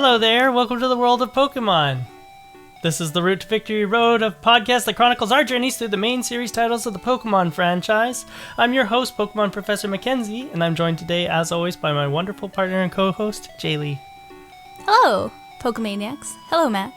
Hello there, welcome to the world of Pokemon. This is the Route to Victory Road of podcast that chronicles our journeys through the main series titles of the Pokemon franchise. I'm your host, Pokemon Professor Mackenzie, and I'm joined today, as always, by my wonderful partner and co-host, Jaylee. Hello, Pokemaniacs. Hello, Mac.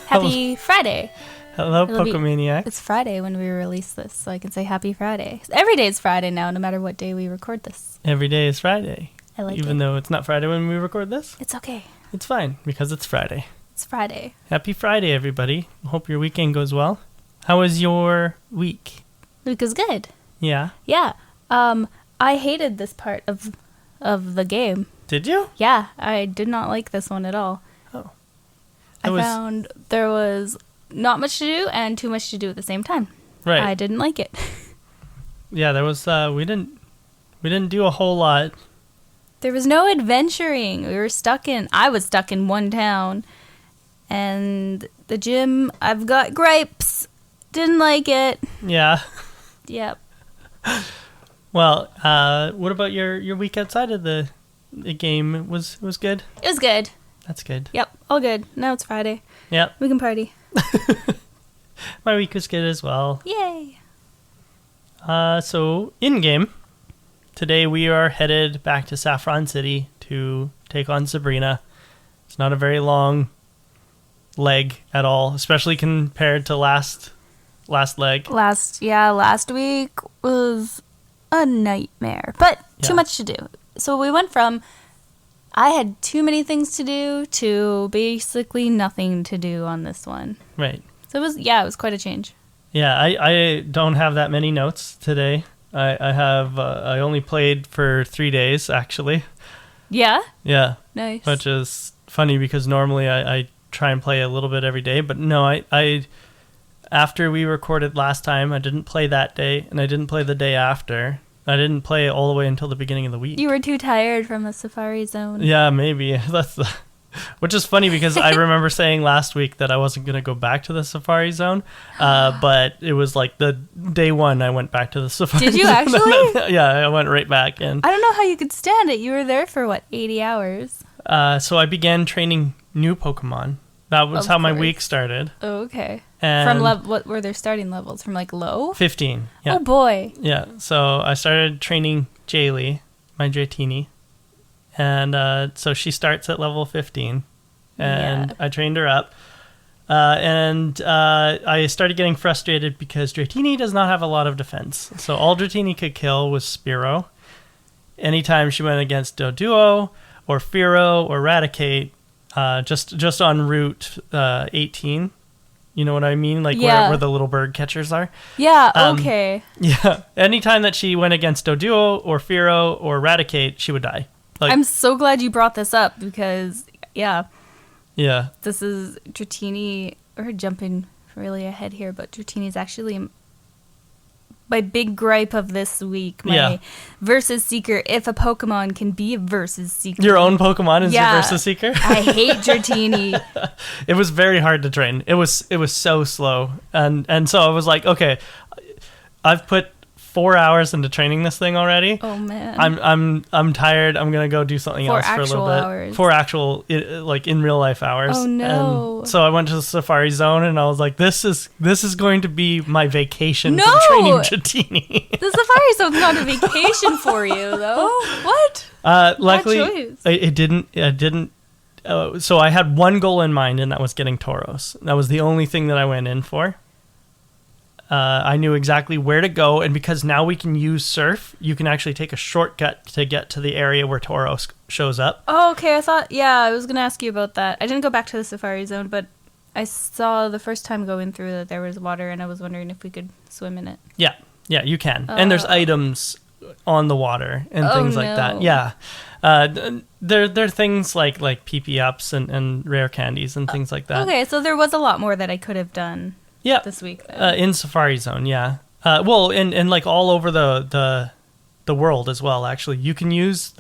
Happy Friday. Hello, Pokemaniac. It's Friday when we release this, so I can say Happy Friday. Every day is Friday now, no matter what day we record this. Every day is Friday. I like it. Even though it's not Friday when we record this? It's okay. It's fine, because it's Friday. It's Friday. Happy Friday, everybody. Hope your weekend goes well. How was your week? Week was good. Yeah? Yeah. I hated this part of the game. Did you? Yeah, I did not like this one at all. Oh. I found there was not much to do and too much to do at the same time. Right. I didn't like it. Yeah, there was, we didn't do a whole lot. There was no adventuring. I was stuck in one town. And the gym, I've got gripes. Didn't like it. Yeah. Yep. Well, what about your week outside of the game? It was good? It was good. That's good. Yep, all good. Now it's Friday. Yep. We can party. My week was good as well. Yay. So, in-game, today we are headed back to Saffron City to take on Sabrina. It's not a very long leg at all, especially compared to last leg. Last week was a nightmare, but too much to do. So we went from I had too many things to do to basically nothing to do on this one. Right. So it was quite a change. Yeah, I don't have that many notes today. I only played for 3 days, actually. Yeah? Yeah. Nice. Which is funny because normally I try and play a little bit every day, but no, I after we recorded last time, I didn't play that day, and I didn't play the day after. I didn't play all the way until the beginning of the week. You were too tired from the Safari Zone. Yeah, maybe. Which is funny because I remember saying last week that I wasn't going to go back to the Safari Zone, but it was like the day one I went back to the Safari Zone. Did you actually? Yeah, I went right back in. I don't know how you could stand it. You were there for, 80 hours? So I began training new Pokemon. That was how my week started. Oh, okay. And from what were their starting levels? From low? 15. Yeah. Oh boy. Yeah. So I started training Jaylee, my Dratini, and so she starts at level 15, and I trained her up, and I started getting frustrated because Dratini does not have a lot of defense. So all Dratini could kill was Spearow. Anytime she went against Doduo or Fearow or Raticate, just on Route 18. You know what I mean? Where the little bird catchers are. Yeah, okay. Yeah. Anytime that she went against Doduo or Fearow or Raticate, she would die. I'm so glad you brought this up because, Yeah. This is Dratini. We're jumping really ahead here, but Dratini's actually my big gripe of this week. My Versus Seeker, if a Pokemon can be a Versus Seeker. Your own Pokemon is your Versus Seeker? I hate Dratini. It was very hard to train. It was so slow. And so I was like, okay, I've put 4 hours into training this thing already. Oh man. I'm tired. I'm going to go do something else for a little bit. Hours. 4 actual in real life hours. Oh no. And so I went to the Safari Zone and I was like, this is going to be my vacation from training Dratini. The Safari Zone's not a vacation for you though. What? Luckily it didn't. So I had one goal in mind, and that was getting Tauros. That was the only thing that I went in for. I knew exactly where to go, and because now we can use Surf, you can actually take a shortcut to get to the area where Tauros shows up. Oh, okay. I was going to ask you about that. I didn't go back to the Safari Zone, but I saw the first time going through that there was water, and I was wondering if we could swim in it. Yeah, you can. And there's items on the water and things like that. Yeah. There are things like PP ups and rare candies and things like that. Okay, so there was a lot more that I could have done. This week, in Safari Zone, yeah. Well, and all over the world as well. Actually, you can use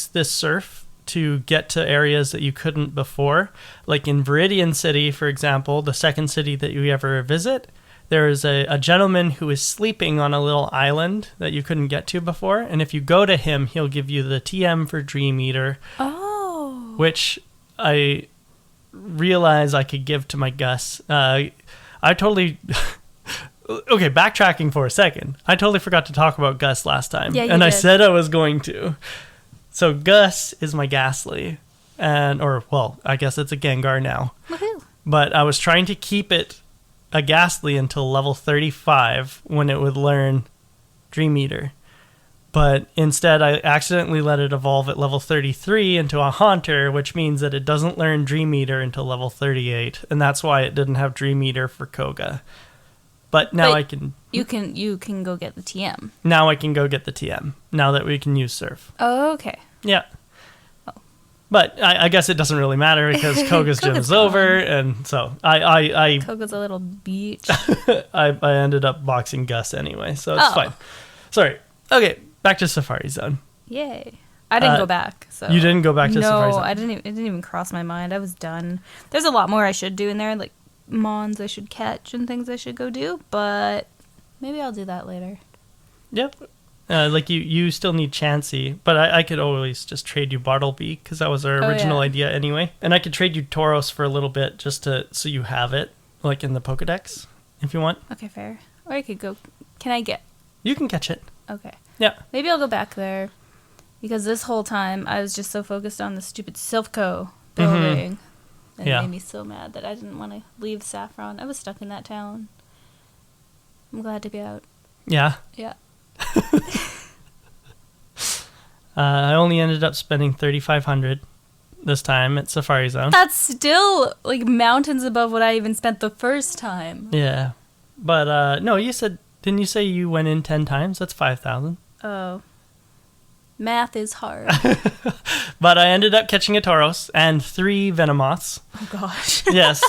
this Surf to get to areas that you couldn't before. Like in Viridian City, for example, the second city that you ever visit, there is a gentleman who is sleeping on a little island that you couldn't get to before, and if you go to him, he'll give you the TM for Dream Eater. Oh. which I realized I could give to my Gus. I totally... Okay, backtracking for a second. I totally forgot to talk about Gus last time. Yeah, you and did. I said I was going to. So Gus is my Ghastly. I guess it's a Gengar now. Woohoo. But I was trying to keep it a Ghastly until level 35 when it would learn Dream Eater. But instead, I accidentally let it evolve at level 33 into a Haunter, which means that it doesn't learn Dream Eater until level 38. And that's why it didn't have Dream Eater for Koga. But now I can... You can go get the TM. Now I can go get the TM, now that we can use Surf. Oh, okay. Yeah. Oh. But I guess it doesn't really matter because Koga's gym is over, and so I Koga's a little beach. I ended up boxing Gus anyway, so it's fine. Sorry. Okay, back to Safari Zone. Yay. I didn't go back. So You didn't go back to Safari Zone? No, it didn't even cross my mind. I was done. There's a lot more I should do in there, like Mons I should catch and things I should go do, but maybe I'll do that later. Yep. Like you still need Chansey, but I could always just trade you Bartleby because that was our original idea anyway. And I could trade you Tauros for a little bit just so you have it like in the Pokedex if you want. Okay, fair. Or I could go. Can I get? You can catch it. Okay. Yeah. Maybe I'll go back there because this whole time I was just so focused on the stupid Silph Co building. And it made me so mad that I didn't want to leave Saffron. I was stuck in that town. I'm glad to be out. Yeah. Yeah. I only ended up spending 3,500 this time at Safari Zone. That's still like mountains above what I even spent the first time. Yeah. But no, didn't you say you went in 10 times? That's 5,000. Oh. Math is hard. But I ended up catching a Tauros and 3 Venomoths. Oh gosh. Yes.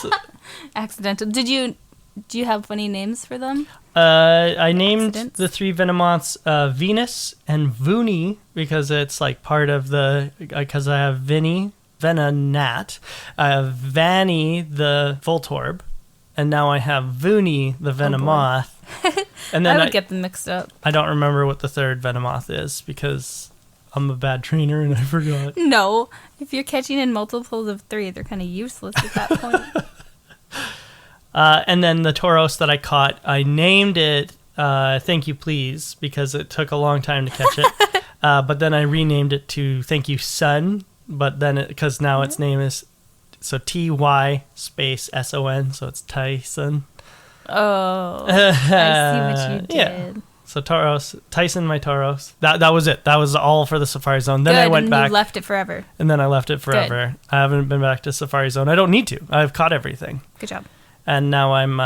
Accidental. Do you have funny names for them? I named Accidents? the 3 Venomoths Venus and Vuni because it's like part of because I have Venonat, I have Vanny the Voltorb, and now I have Vuni the Venomoth. And then I would get them mixed up. I don't remember what the 3rd Venomoth is because I'm a bad trainer and I forgot. No. If you're catching in multiples of 3, they're kind of useless at that point. And then the Tauros that I caught, I named it Thank You Please because it took a long time to catch it. But then I renamed it to Thank You Sun, but then because now its name is TY space SON, so it's Tyson. Oh, I see what you did. Yeah. So Tyson, my Tauros. That was it. That was all for the Safari Zone. Then Good, I went and back. You left it forever. And then I left it forever. Good. I haven't been back to Safari Zone. I don't need to. I've caught everything. Good job. And now I'm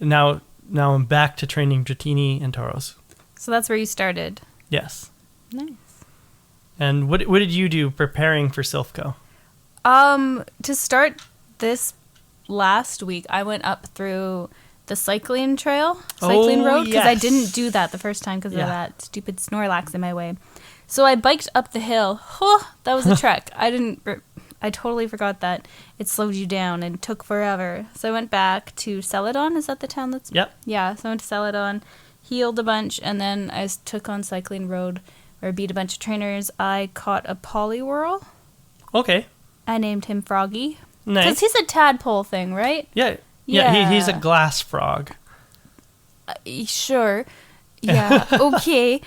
now I'm back to training Dratini and Tauros. So that's where you started. Yes. Nice. And what did you do preparing for Silph Co? To start this last week, I went up through the cycling road because I didn't do that the first time because of that stupid Snorlax in my way. So I biked up the hill. That was a trek. I totally forgot that it slowed you down and took forever. So I went back to Celadon. Is that the town that's... Yep. Yeah, so I went to Celadon, healed a bunch, and then I took on Cycling Road where I beat a bunch of trainers. I caught a Poliwhirl. Okay. I named him Froggy. Nice. Because he's a tadpole thing, right? Yeah. Yeah, he's a glass frog. Sure. Yeah, okay.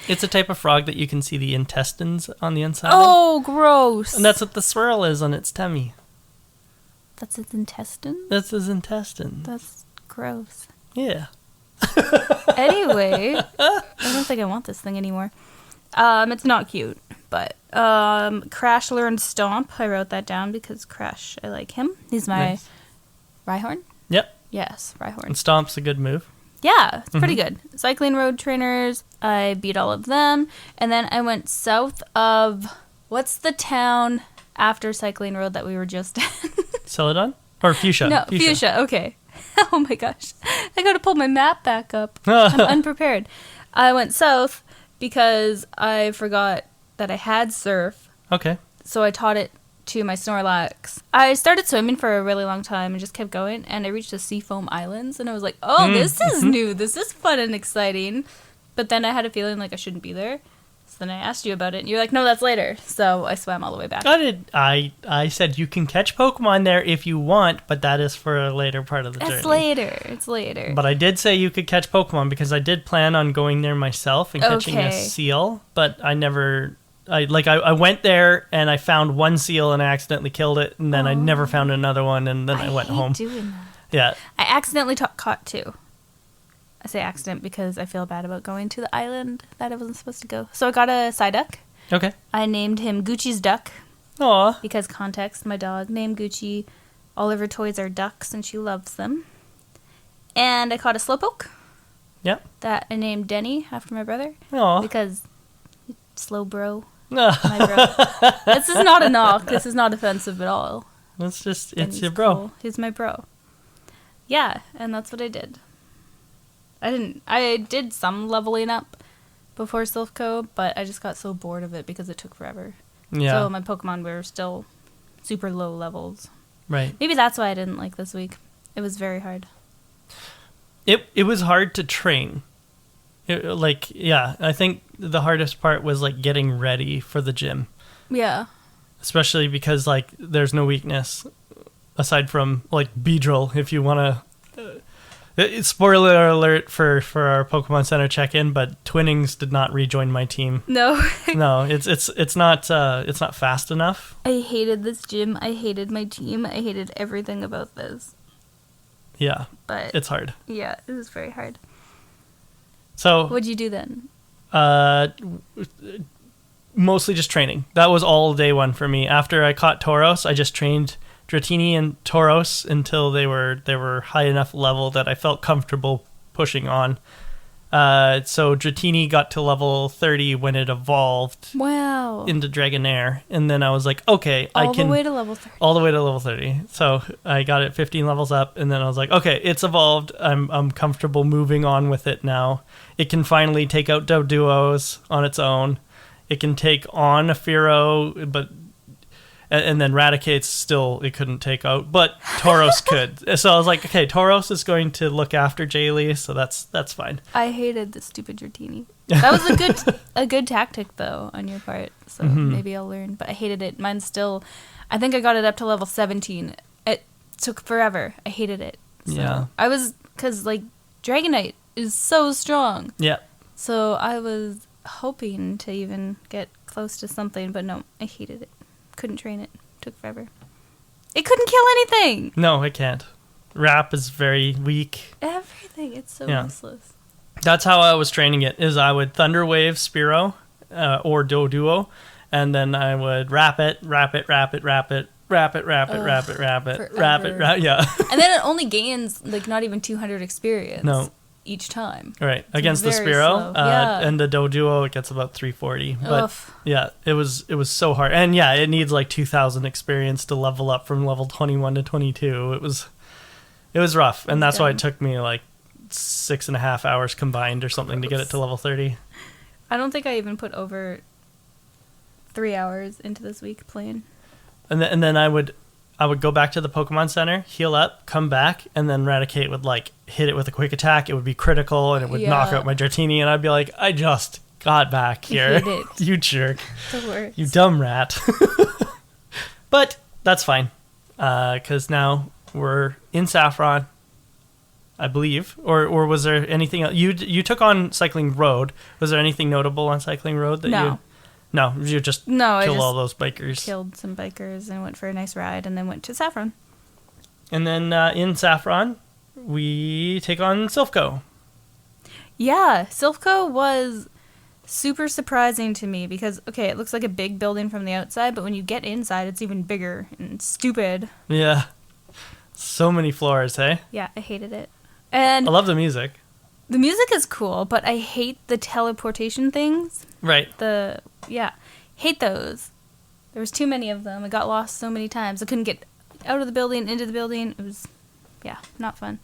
It's a type of frog that you can see the intestines on the inside Oh, of. gross. And that's what the swirl is on its tummy. That's its intestine? That's his intestines. That's gross. Yeah. Anyway, I don't think I want this thing anymore. It's not cute, but Crash learned Stomp. I wrote that down because Crash, I like him. He's my Rhyhorn? Yep. Yes, Rhyhorn. And Stomp's a good move. Yeah, it's pretty good. Cycling Road trainers, I beat all of them. And then I went south of, what's the town after Cycling Road that we were just at? Celadon? Or Fuchsia? No, Fuchsia, okay. Oh my gosh. I gotta pull my map back up. I'm unprepared. I went south because I forgot that I had Surf. Okay. So I taught it to my Snorlax. I started swimming for a really long time and just kept going, and I reached the Seafoam Islands, and I was like, this is new. This is fun and exciting. But then I had a feeling like I shouldn't be there. So then I asked you about it, and you're like, no, that's later. So I swam all the way back. I said you can catch Pokemon there if you want, but that is for a later part of the journey. It's later. But I did say you could catch Pokemon because I did plan on going there myself and catching a seal, but I never... I went there and I found one seal and I accidentally killed it, and then I never found another one, and then I went home. Doing that. Yeah. I accidentally caught 2. I say accident because I feel bad about going to the island that I wasn't supposed to go. So I got a Psyduck. Okay. I named him Gucci's Duck. Aw. Because context, my dog named Gucci. All of her toys are ducks and she loves them. And I caught a Slowpoke. Yep. That I named Denny after my brother. Aw. Because slow bro. My bro. This is not a knock. This is not offensive at all. It's your bro. Cool. He's my bro. Yeah, and that's what I did. I did some leveling up before Silph Co, but I just got so bored of it because it took forever. Yeah. So my Pokemon were still super low levels. Right. Maybe that's why I didn't like this week. It was very hard. It was hard to train. I think the hardest part was like getting ready for the gym. Yeah. Especially because like there's no weakness aside from like Beedrill if you want to. Spoiler alert for our Pokemon Center check-in, but Twinnings did not rejoin my team. No. No, it's not fast enough. I hated this gym. I hated my team. I hated everything about this. Yeah. But it's hard. Yeah, it was very hard. So what'd you do then? Mostly just training. That was all day one for me. After I caught Tauros, I just trained Dratini and Tauros until they were high enough level that I felt comfortable pushing on. So Dratini got to level 30 when it evolved. Wow. Into Dragonair, and then I was like, okay, I can all the way to level 30. All the way to level 30. So I got it 15 levels up, and then I was like, okay, it's evolved. I'm comfortable moving on with it now. It can finally take out Doduos on its own. It can take on a Fearow, but and then Raticate's still it couldn't take out, but Tauros could. So I was like, okay, Tauros is going to look after Jaylee, so that's fine. I hated the stupid Dratini. That was a good tactic though on your part. So maybe I'll learn. But I hated it. Mine's still. I think I got it up to level 17. It took forever. I hated it. So yeah. I was because like Dragonite is so strong. Yeah. So I was hoping to even get close to something, but no, I hated it. Couldn't train it. Took forever. It couldn't kill anything. No, it can't. Rap is very weak. Everything. It's so useless. That's how I was training it. Is I would Thunder Wave Spearow or Doduo, and then I would wrap it. Yeah. And then it only gains like not even 200 experience. No. Each time. Right. So against the Spearow. And the Doduo, it gets about 340. But yeah, it was so hard. And yeah, it needs like 2,000 experience to level up from level 21 to 22. It was rough. And that's why it took me like 6.5 hours combined or something to get it to level 30. I don't think I even put over 3 hours into this week playing. And then I would go back to the Pokemon Center, heal up, come back, and then Raticate would like hit it with a quick attack. It would be critical, and it would knock out my Dratini, and I'd be like, I just got back here. You jerk. The worst. You dumb rat. But that's fine, because now we're in Saffron, I believe. Or was there anything else? You took on Cycling Road. Was there anything notable on Cycling Road that you... No, you just killed all those bikers. Killed some bikers and went for a nice ride and then went to Saffron. And then in Saffron, we take on Silph Co. Yeah, Silph Co was super surprising to me because, okay, it looks like a big building from the outside, but when you get inside, it's even bigger and stupid. Yeah. So many floors, hey? Yeah, I hated it. And I love the music. The music is cool, but I hate the teleportation things. Right. Hate those. There was too many of them. I got lost so many times. I couldn't get out of the building, into the building. It was, not fun.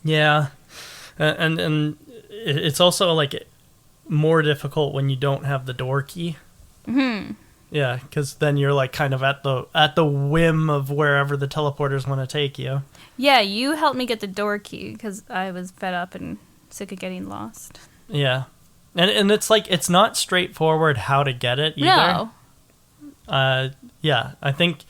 Yeah. And it's also, like, more difficult when you don't have the door key. Mm-hmm. Yeah, because then you're, like, kind of at the whim of wherever the teleporters want to take you. Yeah, you helped me get the door key because I was fed up and sick of getting lost. Yeah. And it's like, it's not straightforward how to get it either. No. Yeah, I think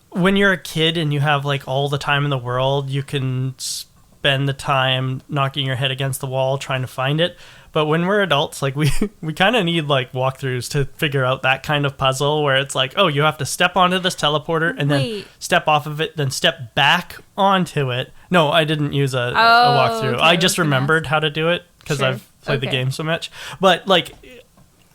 when you're a kid and you have like all the time in the world, you can spend the time knocking your head against the wall trying to find it. But when we're adults, like we kind of need like walkthroughs to figure out that kind of puzzle where it's like, oh, you have to step onto this teleporter and then step off of it, then step back onto it. No, I didn't use a walkthrough. Okay, I just remembered how to do it because I've played the game so much. But like,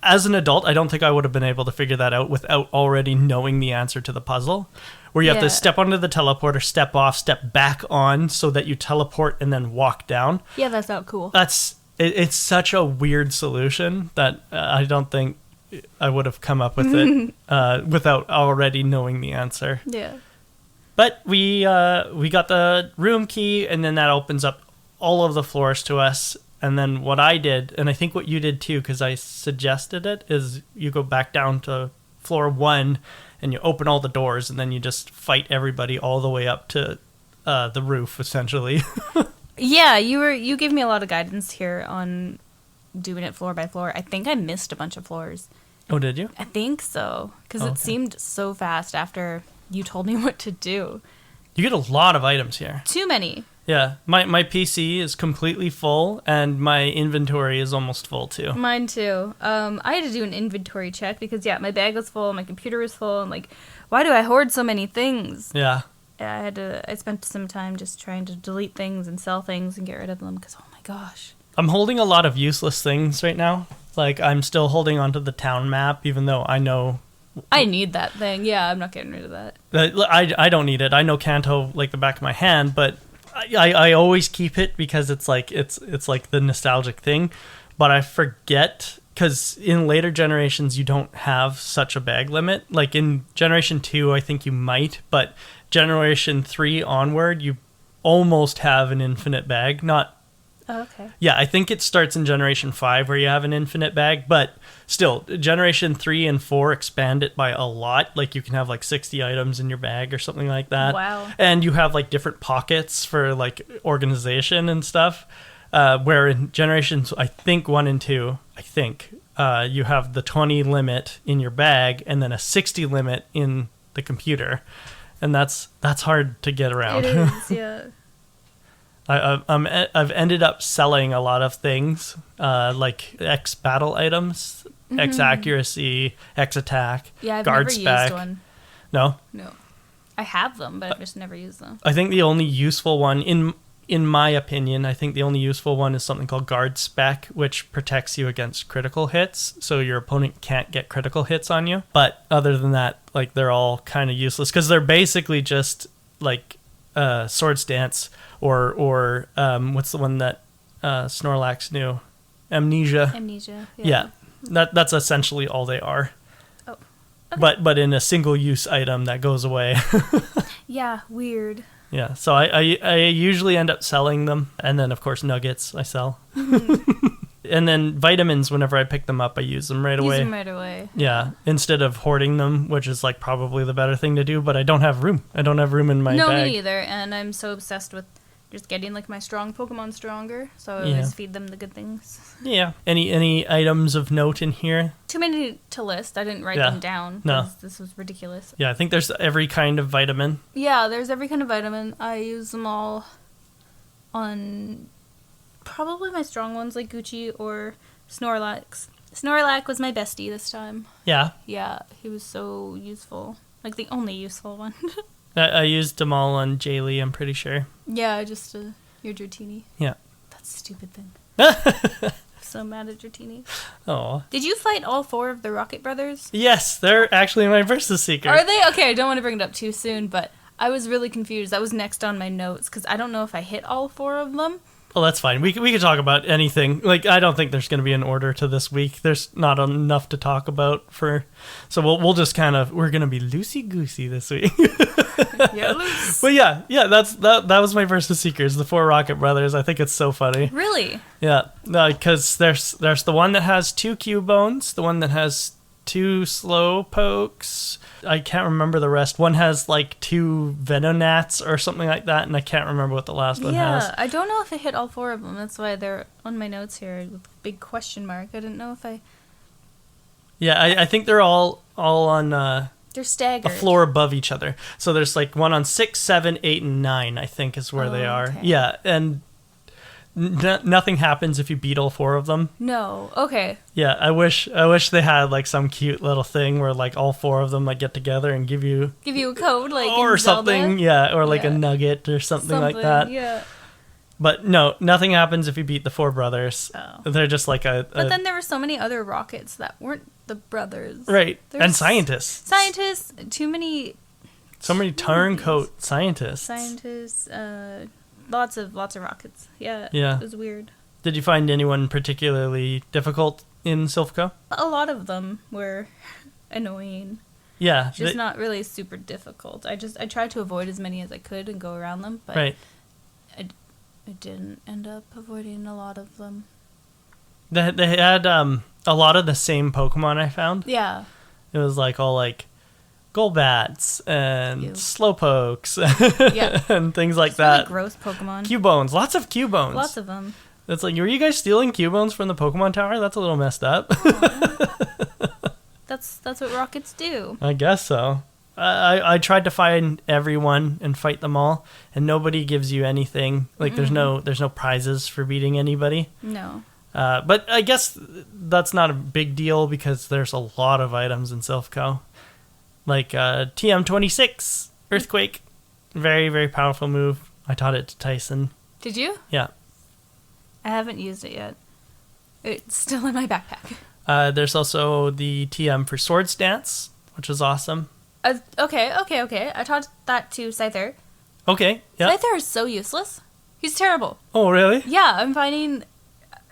as an adult, I don't think I would have been able to figure that out without already knowing the answer to the puzzle. Where you have to step onto the teleporter, step off, step back on so that you teleport and then walk down. Yeah, that's not cool. It's such a weird solution that I don't think I would have come up with it without already knowing the answer. Yeah. But we got the room key, and then that opens up all of the floors to us. And then what I did, and I think what you did too, because I suggested it, is you go back down to floor 1 and you open all the doors, and then you just fight everybody all the way up to the roof, essentially. Yeah, you gave me a lot of guidance here on doing it floor by floor. I think I missed a bunch of floors. Oh, did you? I think so, because it seemed so fast after you told me what to do. You get a lot of items here. Too many. Yeah, my PC is completely full, and my inventory is almost full too. Mine too. I had to do an inventory check because, my bag was full, my computer was full, and like, why do I hoard so many things? Yeah. I spent some time just trying to delete things and sell things and get rid of them because, oh my gosh. I'm holding a lot of useless things right now. Like, I'm still holding onto the town map, even though I know... I need that thing. Yeah, I'm not getting rid of that. I don't need it. I know Kanto like the back of my hand, but I always keep it because it's like the nostalgic thing. But I forget, because in later generations, you don't have such a bag limit. Like in Generation 2, I think you might, but Generation 3 onward, you almost have an infinite bag. Oh, okay. Yeah, I think it starts in Generation 5 where you have an infinite bag, but still, Generation 3 and 4 expand it by a lot. Like, you can have, like, 60 items in your bag or something like that. Wow. And you have, like, different pockets for, like, organization and stuff. Where in Generations, I think, 1 and 2, you have the 20 limit in your bag and then a 60 limit in the computer. And that's hard to get around. It is, yeah. I've ended up selling a lot of things, like X battle items, X accuracy, X attack, yeah, I've guard never spec. used one. No? No. I have them, but I've just never used them. I think the only useful one, in my opinion, I think the only useful one is something called guard spec, which protects you against critical hits, so your opponent can't get critical hits on you. But other than that, like, they're all kind of useless, because they're basically just, like, Swords Dance, or what's the one that Snorlax knew? Amnesia. Yeah. That's essentially all they are. Oh. Okay. But in a single-use item that goes away. Yeah, weird. Yeah, so I usually end up selling them, and then, of course, nuggets I sell. And then vitamins, whenever I pick them up, I use them right away. Use them right away. Yeah, instead of hoarding them, which is like probably the better thing to do, but I don't have room. I don't have room in my bag. No, me neither, and I'm so obsessed with just getting like my strong Pokemon stronger, so I always feed them the good things. Yeah. Any items of note in here? Too many to list. I didn't write them down. No. This was ridiculous. Yeah, I think there's every kind of vitamin. Yeah, there's every kind of vitamin. I use them all on probably my strong ones like Gucci or Snorlax. Snorlax was my bestie this time. Yeah. Yeah, he was so useful. Like the only useful one. I used them all on Jaylee, I'm pretty sure. Yeah, just your Dratini. Yeah. That's a stupid thing. I'm so mad at Dratini. Oh. Did you fight all 4 of the Rocket Brothers? Yes, they're actually my Versus Seekers. Are they? Okay, I don't want to bring it up too soon, but I was really confused. That was next on my notes, because I don't know if I hit all 4 of them. Well, that's fine. We can talk about anything. Like, I don't think there's going to be an order to this week. There's not enough to talk about so we'll just we're going to be loosey-goosey this week. Yeah, loose. But yeah, that was my Versus Seekers, the 4 Rocket Brothers. I think it's so funny. Really? Yeah, because there's the one that has 2 Cubones, the one that has 2 slow pokes. I can't remember the rest. One has like 2 Venonats or something like that, and I can't remember what the last one has. Yeah, I don't know if I hit all 4 of them. That's why they're on my notes here with a big question mark. I didn't know if I... Yeah, I think they're all on they're staggered. a floor above each other. So there's like one on 6, 7, 8, and 9, I think is where they are. Okay. Yeah, and nothing happens if you beat all 4 of them. No, okay. Yeah, I wish they had like some cute little thing where like all 4 of them like get together and give you A code like or in Zelda. something, yeah, or like a Yeah. nugget or something like that. Yeah. But no, nothing happens if you beat the 4 brothers. Oh. They're just like But then there were so many other rockets that weren't the brothers. right, There's and scientists. Scientists, too many So many turncoat scientists. lots of rockets. Yeah. Yeah. It was weird. Did you find anyone particularly difficult in Silph Co? A lot of them were annoying. Yeah. Just not really super difficult. I tried to avoid as many as I could and go around them, but right. I didn't end up avoiding a lot of them. They had a lot of the same Pokemon I found. Yeah. It was like all like Golbats and Ew. Slowpokes Yeah. and things like It's that. really gross Pokemon. Cubones, lots of Cubones. Lots of them. It's like, were you guys stealing Cubones from the Pokemon Tower? That's a little messed up. That's what rockets do. I guess so. I tried to find everyone and fight them all, and nobody gives you anything. Like there's no prizes for beating anybody. No. But I guess that's not a big deal because there's a lot of items in Silph Co. Like TM26 Earthquake, very very powerful move. I taught it to Tyson. Did you? Yeah. I haven't used it yet. It's still in my backpack. There's also the TM for Swords Dance, which is awesome. Okay. I taught that to Scyther. Okay, yeah. Scyther is so useless. He's terrible. Oh, really? Yeah, I'm finding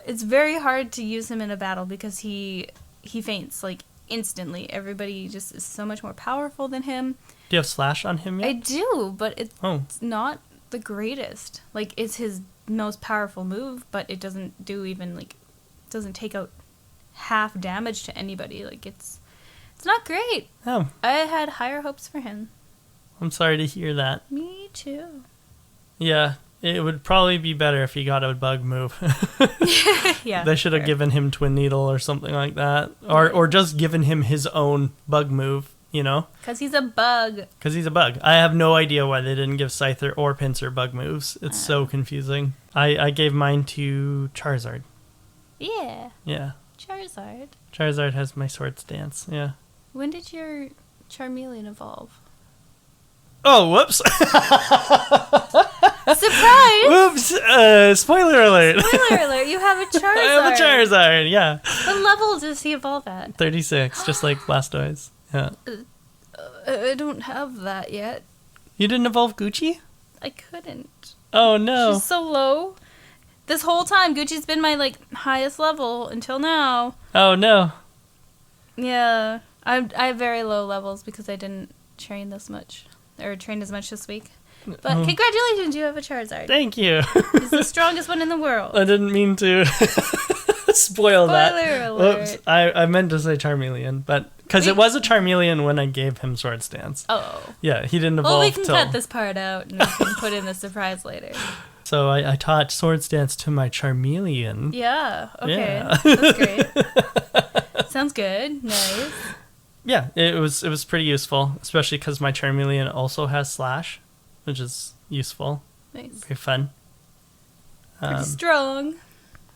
it's very hard to use him in a battle because he faints like instantly. Everybody just is so much more powerful than him. Do you have Slash on him yet? I do, but it's Oh. not the greatest. Like, it's his most powerful move, but it doesn't do even like doesn't take out half damage to anybody. Like, it's not great. Oh, I had higher hopes for him. I'm sorry to hear that. Me too. Yeah, it would probably be better if he got a bug move. Yeah. They should have fair. given him Twin Needle or something like that. Or just given him his own bug move, you know? 'Cause he's a bug. Because he's a bug. I have no idea why they didn't give Scyther or Pinsir bug moves. It's so confusing. I gave mine to Charizard. Yeah. Yeah. Charizard. Charizard has my Swords Dance, yeah. When did your Charmeleon evolve? Oh, whoops. Surprise! Whoops. Spoiler alert. Spoiler alert, you have a Charizard. I have a Charizard, yeah. What level does he evolve at? 36, just like Blastoise. Yeah. I don't have that yet. You didn't evolve Gucci? I couldn't. Oh, no. She's so low. This whole time, Gucci's been my, like, highest level until now. Oh, no. Yeah. I have very low levels because I didn't train this much. Or train as much this week. But congratulations, you have a Charizard. Thank you. He's the strongest one in the world. I didn't mean to spoil that. Spoiler alert. Whoops. I meant to say Charmeleon, but because it was a Charmeleon when I gave him Swords Dance. Oh. Yeah, he didn't evolve Well, we can till... cut this part out and we can put in the surprise later. So I taught Swords Dance to my Charmeleon. Yeah, okay. Yeah. That's great. Sounds good. Nice. Yeah, it was pretty useful, especially because my Charmeleon also has Slash, which is useful. Nice. Very fun. Pretty strong.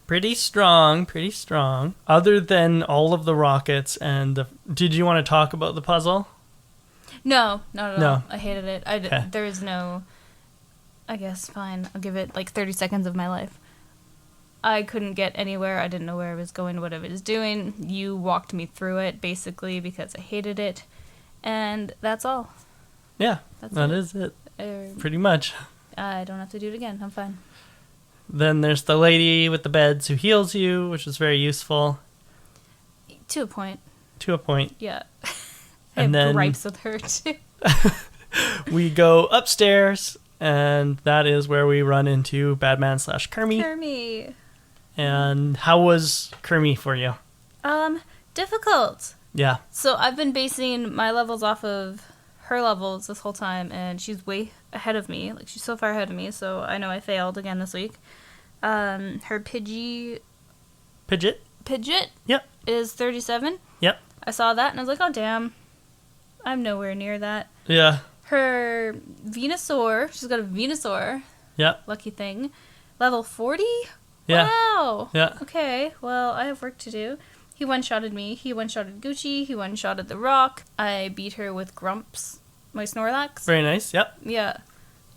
Pretty strong. Other than all of the rockets and the... Did you want to talk about the puzzle? No, not at No. all. I hated it. Okay. There is no... I guess, fine. I'll give it like 30 seconds of my life. I couldn't get anywhere. I didn't know where I was going, what I was doing. You walked me through it, basically, because I hated it. And that's all. Yeah, That's that it. is it. Er, Pretty much. I don't have to do it again. I'm fine. Then there's the lady with the beds who heals you, which is very useful. To a point. To a point. Yeah. I And have then- gripes with her, too. We go upstairs, and that is where we run into Badman / Kermie. Kermie. And how was Kermie for you? Difficult. Yeah. So I've been basing my levels off of her levels this whole time, and she's way ahead of me. Like, she's so far ahead of me, so I know I failed again this week. Her Pidgeot? Pidgeot is 37. Yep. I saw that, and I was like, oh, damn. I'm nowhere near that. Yeah. Her Venusaur, she's got a Venusaur. Yep. Lucky thing. Level 40? Yeah. Wow. Yeah. Okay, well, I have work to do. He one-shotted me. He one-shotted Gucci. He one-shotted the Rock. I beat her with Grumps, my Snorlax. Very nice. Yep. Yeah.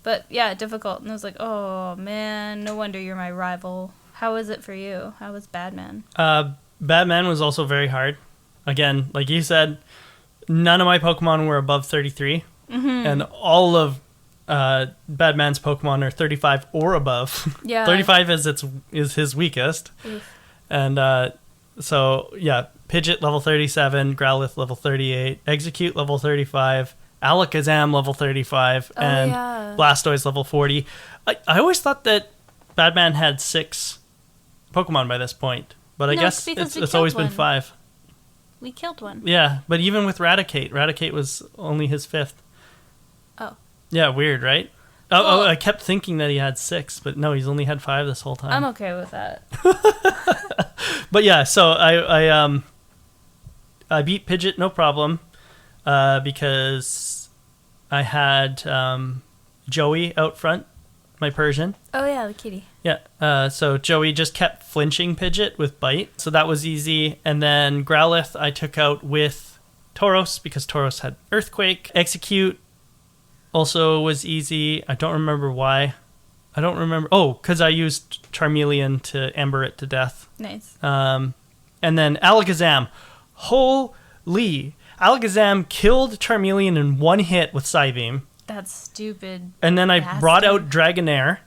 But, yeah, difficult. And I was like, oh, man, no wonder you're my rival. How is it for you? How was Badman? Badman was also very hard. Again, like you said, none of my Pokemon were above 33. Mm-hmm. And all of Badman's Pokemon are 35 or above. Yeah. 35 is his weakest. Oof. And so, yeah, Pidgeot level 37, Growlithe level 38, Execute level 35, Alakazam level 35, and Blastoise level 40. I always thought that Badman had 6 Pokemon by this point, but I guess it's always been 5. We killed one. Yeah, but even with Raticate was only his 5th. Oh. Yeah, weird, right? Well, I kept thinking that he had 6, but no, he's only had 5 this whole time. I'm okay with that. But yeah, so I beat Pidgeot no problem, because I had Joey out front, my Persian. Oh yeah, the kitty. Yeah, so Joey just kept flinching Pidgeot with Bite, so that was easy. And then Growlithe I took out with Tauros because Tauros had Earthquake. Execute also was easy. I don't remember why. I don't remember. Oh, because I used Charmeleon to Ember it to death. Nice. And then Alakazam. Holy. Alakazam killed Charmeleon in one hit with Psybeam. That's stupid. And then I brought out Dragonair,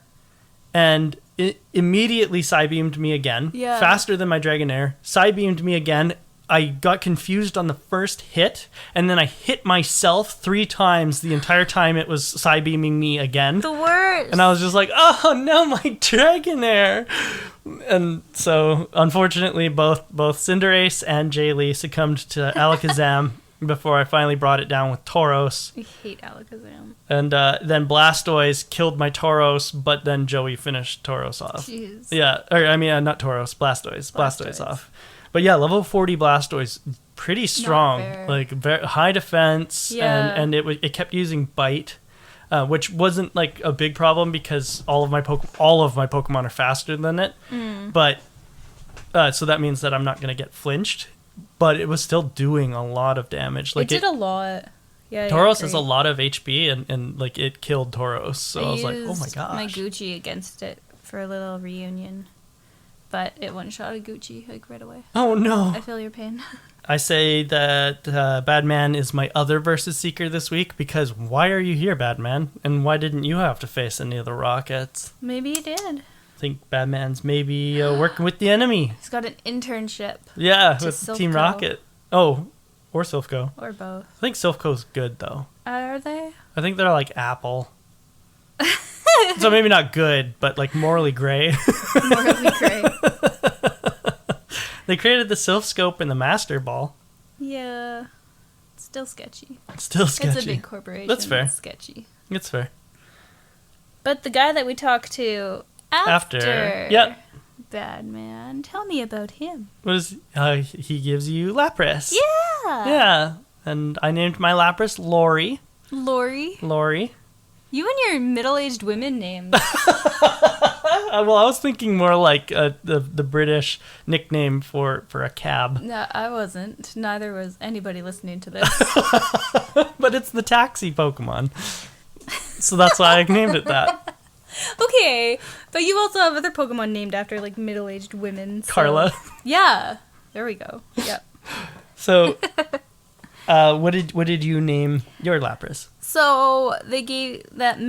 and it immediately Psybeamed me again. Yeah. Faster than my Dragonair. Psybeamed me again. I got confused on the first hit, and then I hit myself 3 times the entire time it was Psybeaming me again. The worst. And I was just like, oh no, my Dragonair. And so, unfortunately, both Cinderace and Jaylee succumbed to Alakazam before I finally brought it down with Tauros. I hate Alakazam. And then Blastoise killed my Tauros, but then Joey finished Tauros off. Jeez. Yeah, or I mean, not Tauros, Blastoise off. But yeah, level 40 Blastoise, pretty strong. Like very high defense, and it kept using Bite, which wasn't like a big problem because all of my Pokemon are faster than it. But so that means that I'm not gonna get flinched. But it was still doing a lot of damage. Like it did a lot. Yeah. Tauros has a lot of HP, and like it killed Tauros. So I was like, oh my gosh. My Gucci against it for a little reunion. But it one-shotted Gucci, like, right away. Oh, no. I feel your pain. I say that Badman is my other versus Seeker this week, because why are you here, Badman? And why didn't you have to face any of the Rockets? Maybe he did. I think Badman's maybe working with the enemy. He's got an internship. Yeah, with Silph Team Co. Rocket. Oh, or Silph Co. Or both. I think Silph Co's good, though. Are they? I think they're like Apple. So maybe not good, but like morally gray. Morally gray. They created the Silph Scope and the Master Ball. Yeah. Still sketchy. It's a big corporation. That's fair. It's sketchy. It's fair. But the guy that we talked to after Yep. Badman, tell me about him. What is he gives you Lapras. Yeah. Yeah. And I named my Lapras Lori. Lori. You and your middle-aged women names. Well, I was thinking more like the British nickname for a cab. No, I wasn't. Neither was anybody listening to this. But it's the taxi Pokemon. So that's why I named it that. Okay, but you also have other Pokemon named after, like, middle-aged women. So. Carla. Yeah. There we go. Yep. So, what did you name your Lapras? So, they gave that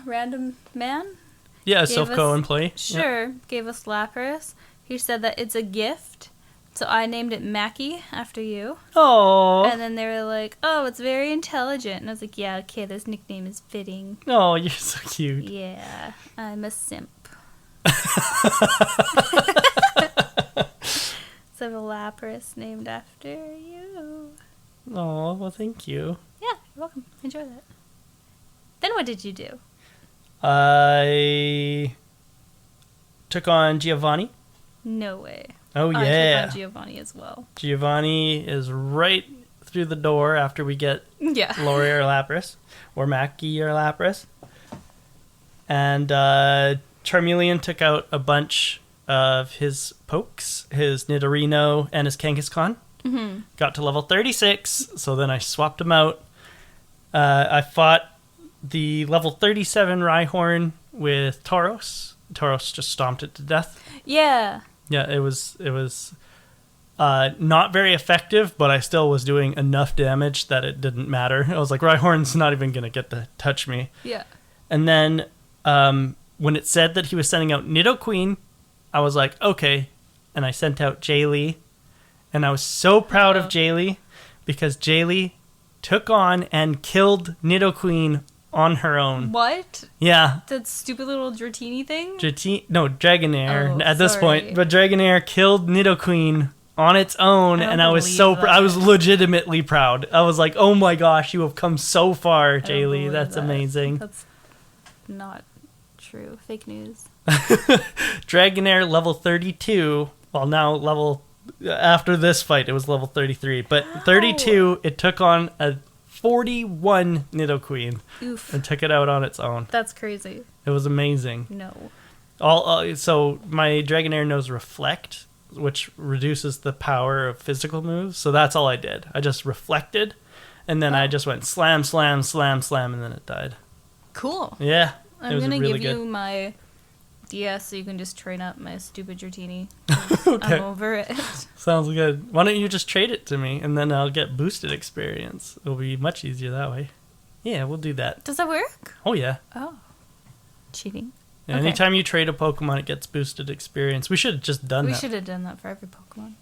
random man? Yeah, a Silph Co employee. Sure, gave us Lapras. He said that it's a gift. So I named it Mackie after you. Oh. And then they were like, oh, it's very intelligent. And I was like, yeah, okay, this nickname is fitting. Oh, you're so cute. Yeah, I'm a simp. So the Lapras named after you. Oh, well, thank you. Yeah, you're welcome. Enjoy that. Then what did you do? I took on Giovanni. No way. Oh, I yeah. took on Giovanni as well. Giovanni is right through the door after we get Lori or Lapras, or Mackie or Lapras. And Charmeleon took out a bunch of his pokes, his Nidorino, and his Kangaskhan. Mm-hmm. Got to level 36, so then I swapped them out. I fought the level 37 Rhyhorn with Tauros. Tauros just stomped it to death. Yeah. Yeah, it was not very effective, but I still was doing enough damage that it didn't matter. I was like, Rhyhorn's not even going to get to touch me. Yeah. And then when it said that he was sending out Nidoqueen, I was like, okay. And I sent out Jaylee. And I was so proud of Jaylee because Jaylee took on and killed Nidoqueen on her own. What? Yeah. That stupid little Dratini thing? Dragonair at this point. But Dragonair killed Nidoqueen on its own, and I was I was legitimately proud. I was like, oh my gosh, you have come so far, Jaylee. That's amazing. That's not true. Fake news. Dragonair level 32. Well, now after this fight, it was level 33. But 32, it took on a 41 Nidoqueen. Oof. And took it out on its own. That's crazy. It was amazing. No. So my Dragonair knows Reflect, which reduces the power of physical moves. So that's all I did. I just reflected, and then I just went slam, slam, slam, slam, and then it died. Cool. Yeah. I'm going to give you my DS so you can just train up my stupid Dratini. Okay. I'm over it. Sounds good. Why don't you just trade it to me, and then I'll get boosted experience. It'll be much easier that way. Yeah, we'll do that. Does that work? Oh, yeah. Oh. Cheating. Yeah, okay. Anytime you trade a Pokemon, it gets boosted experience. We should have just done that. We should have done that for every Pokemon.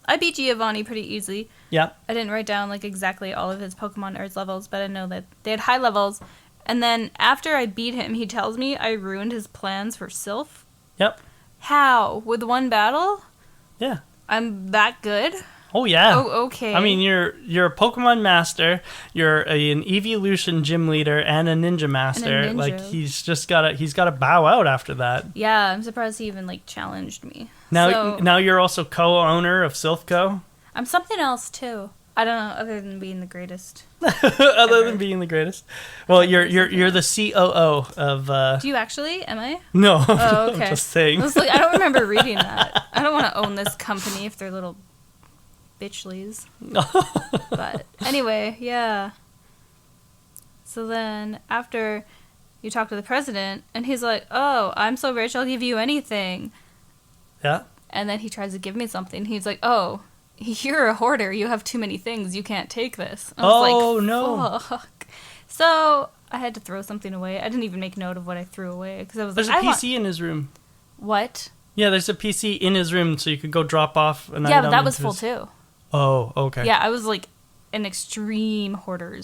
I beat Giovanni pretty easily. Yeah. I didn't write down exactly all of his Pokemon Earth levels, but I know that they had high levels. And then after I beat him, he tells me I ruined his plans for Silph. Yep. How? With one battle? Yeah. I'm that good? Oh, yeah. Oh, okay. I mean, you're a Pokemon master, you're an Evolution gym leader, and a ninja master. And a ninja. He's gotta bow out after that. Yeah, I'm surprised he even challenged me. Now you're also co-owner of Silph Co. I'm something else too. I don't know, other than being the greatest. Than being the greatest. Well, you're the COO of. Do you actually? Am I? No. Oh, okay. I'm just saying. I don't remember reading that. I don't want to own this company if they're little bitchlies. But anyway, yeah. So then after you talk to the president, and he's like, "Oh, I'm so rich, I'll give you anything." Yeah. And then he tries to give me something. He's like, "Oh, you're a hoarder. You have too many things. You can't take this." I was no. Fuck. So I had to throw something away. I didn't even make note of what I threw away because I was There's a PC in his room. What? Yeah, there's a PC in his room, so you could go drop off an item. Yeah, but that was full too. Oh, okay. Yeah, I was an extreme hoarder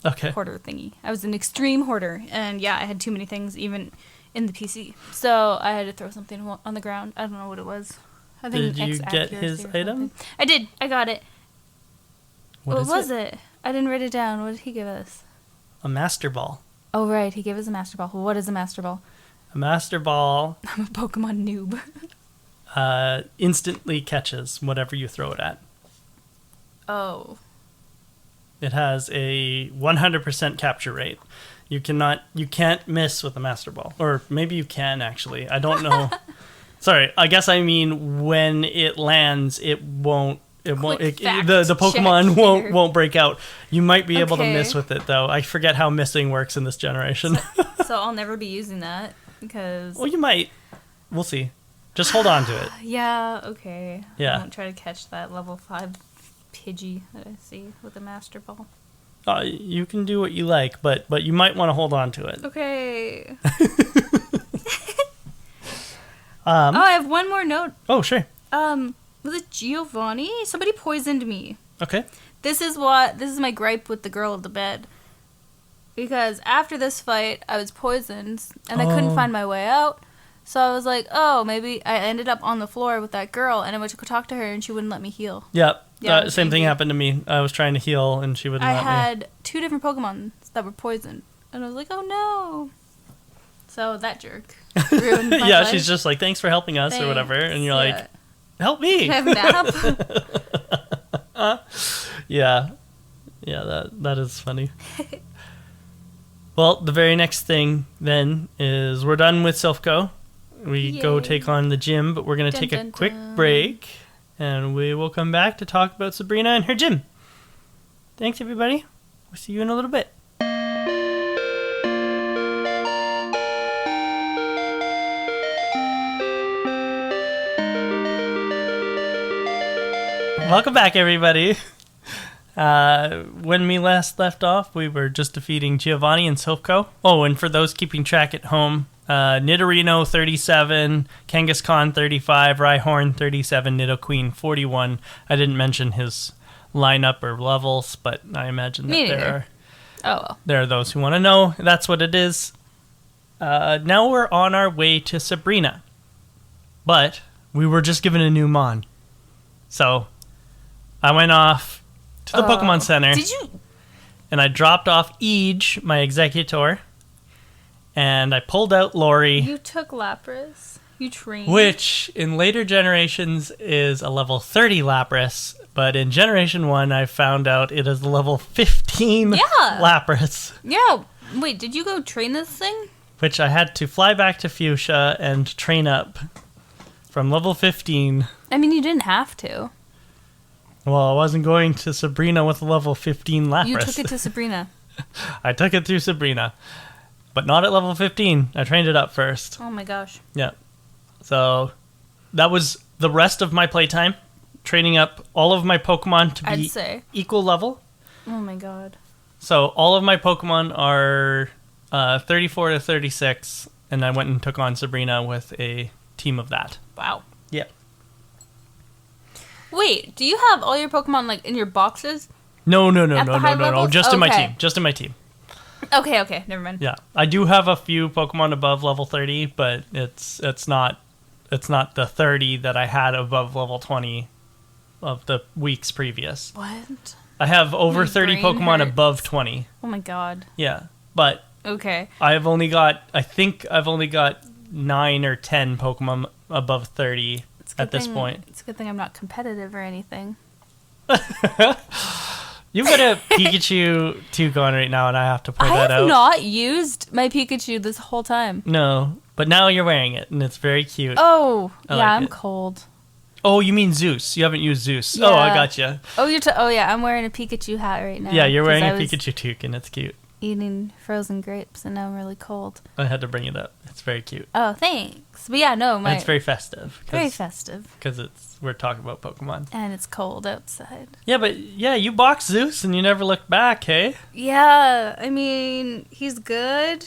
thingy. I was an extreme hoarder, and yeah, I had too many things even in the PC. So I had to throw something on the ground. I don't know what it was. I think did you get his item? I did. I got it. What was it? I didn't write it down. What did he give us? A Master Ball. Oh, right. He gave us a Master Ball. What is a Master Ball? A Master Ball... I'm a Pokemon noob. Instantly catches whatever you throw it at. Oh. It has a 100% capture rate. You can't miss with a Master Ball. Or maybe you can, actually. I don't know. Sorry, I guess I mean when it lands, the Pokemon won't break out. You might be able to miss with it, though. I forget how missing works in this generation. So I'll never be using that because... Well, you might. We'll see. Just hold on to it. Yeah, okay. Yeah. I won't try to catch that level 5 Pidgey that I see with a Master Ball. You can do what you like, but you might want to hold on to it. Okay. I have one more note. Oh, sure. Was it Giovanni? Somebody poisoned me. Okay. This is my gripe with the girl at the bed. Because after this fight, I was poisoned, and I couldn't find my way out. So I was like, oh, maybe I ended up on the floor with that girl, and I went to go talk to her, and she wouldn't let me heal. Yep. Yeah, Same thing happened to me. I was trying to heal, and she wouldn't let me. I had 2 different Pokemon that were poisoned, and I was like, oh no. So that jerk ruined my Yeah, life. she's just like, thanks for helping us or whatever. And you're like, help me. Can I have a nap? Yeah. Yeah, that is funny. Well, the very next thing then is we're done with Silph Co. We go take on the gym, but we're going to take a quick break, and we will come back to talk about Sabrina and her gym. Thanks, everybody. We'll see you in a little bit. Welcome back, everybody. When we last left off, we were just defeating Giovanni and Silph Co. Oh, and for those keeping track at home, Nidorino 37, Kangaskhan 35, Rhyhorn 37, Nidoqueen 41. I didn't mention his lineup or levels, but I imagine that there are those who want to know. That's what it is. Now we're on our way to Sabrina, but we were just given a new Mon. So I went off to the Pokemon Center. Did you? And I dropped off Eej, my Executor, and I pulled out Lori. You took Lapras. You trained. Which, in later generations, is a level 30 Lapras, but in Generation 1, I found out it is a level 15 Lapras. Yeah. Wait, did you go train this thing? Which I had to fly back to Fuchsia and train up from level 15. I mean, you didn't have to. Well, I wasn't going to Sabrina with a level 15 Lapras. You took it to Sabrina. I took it through Sabrina. But not at level 15. I trained it up first. Oh my gosh. Yeah. So that was the rest of my playtime. Training up all of my Pokemon to be equal level. Oh my god. So all of my Pokemon are 34 to 36. And I went and took on Sabrina with a team of that. Wow. Yeah. Wait, do you have all your Pokemon like in your boxes? No. Just in my team. Okay, never mind. Yeah, I do have a few Pokemon above level 30, but it's not the 30 that I had above level 20 of the weeks previous. What? I have over 30 Pokemon above 20. Oh my god. Yeah, but okay. I think I've only got 9 or 10 Pokemon above 30 at this point. It's a good thing I'm not competitive or anything. You've got a Pikachu 2 going right now, and I have to point that out. I have not used my Pikachu this whole time. No, but now you're wearing it, and it's very cute. Oh, I'm cold. Oh, you mean Zeus. You haven't used Zeus. Yeah. Oh, I gotcha. Oh, I'm wearing a Pikachu hat right now. Yeah, you're wearing a Pikachu toque, and it's cute. Eating frozen grapes, and now I'm really cold. I had to bring it up. It's very cute. Oh, thanks. But yeah, no, and it's very festive. Very festive. Because we're talking about Pokemon. And it's cold outside. Yeah, but you boxed Zeus, and you never looked back, hey? Yeah, I mean, he's good.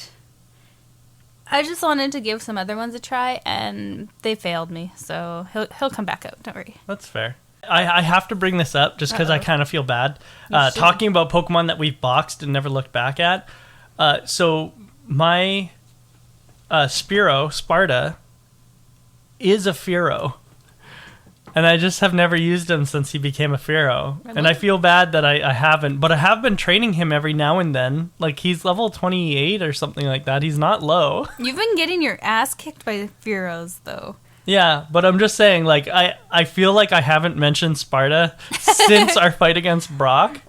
I just wanted to give some other ones a try, and they failed me, so he'll come back out. Don't worry. That's fair. I have to bring this up just because I kind of feel bad. Talking about Pokemon that we've boxed and never looked back at. So my Spearow, Sparta, is a Fearow. And I just have never used him since he became a Fearow. And I feel bad that I haven't. But I have been training him every now and then. Like, he's level 28 or something like that. He's not low. You've been getting your ass kicked by the Fearows, though. Yeah, but I'm just saying, like, I feel like I haven't mentioned Sparta since our fight against Brock.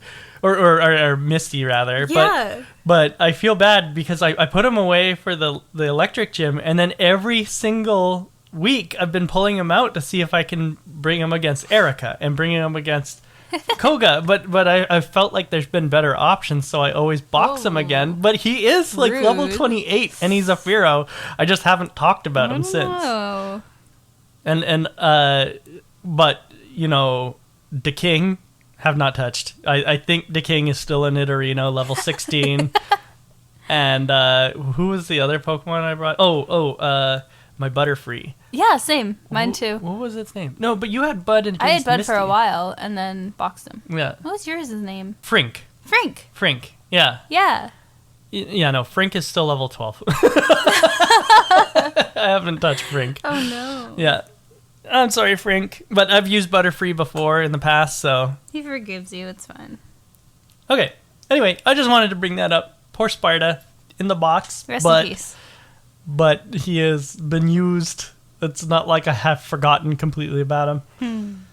Or Misty, rather. Yeah. But I feel bad because I put him away for the electric gym, and then every single week I've been pulling him out to see if I can bring him against Erica and bring him against Koga. But I felt like there's been better options, so I always box him again. But he is, like, rude. level 28, and he's a Fearow. I just haven't talked about him since. No. But, you know, the King... have not touched. I think the King is still a Nidorino, level 16. And who was the other Pokemon I brought? My Butterfree. Yeah, same. Mine too. What was its name? No, but you had Bud and I had Bud Misty for a while and then boxed him. Yeah. What was yours' name? Frink. Frank. Frink. Yeah. Yeah. Yeah, no, Frink is still level 12. I haven't touched Frink. Oh, no. Yeah. I'm sorry, Frink, but I've used Butterfree before in the past, so... He forgives you. It's fine. Okay. Anyway, I just wanted to bring that up. Poor Sparta in the box. Rest in peace. But he has been used. It's not like I have forgotten completely about him.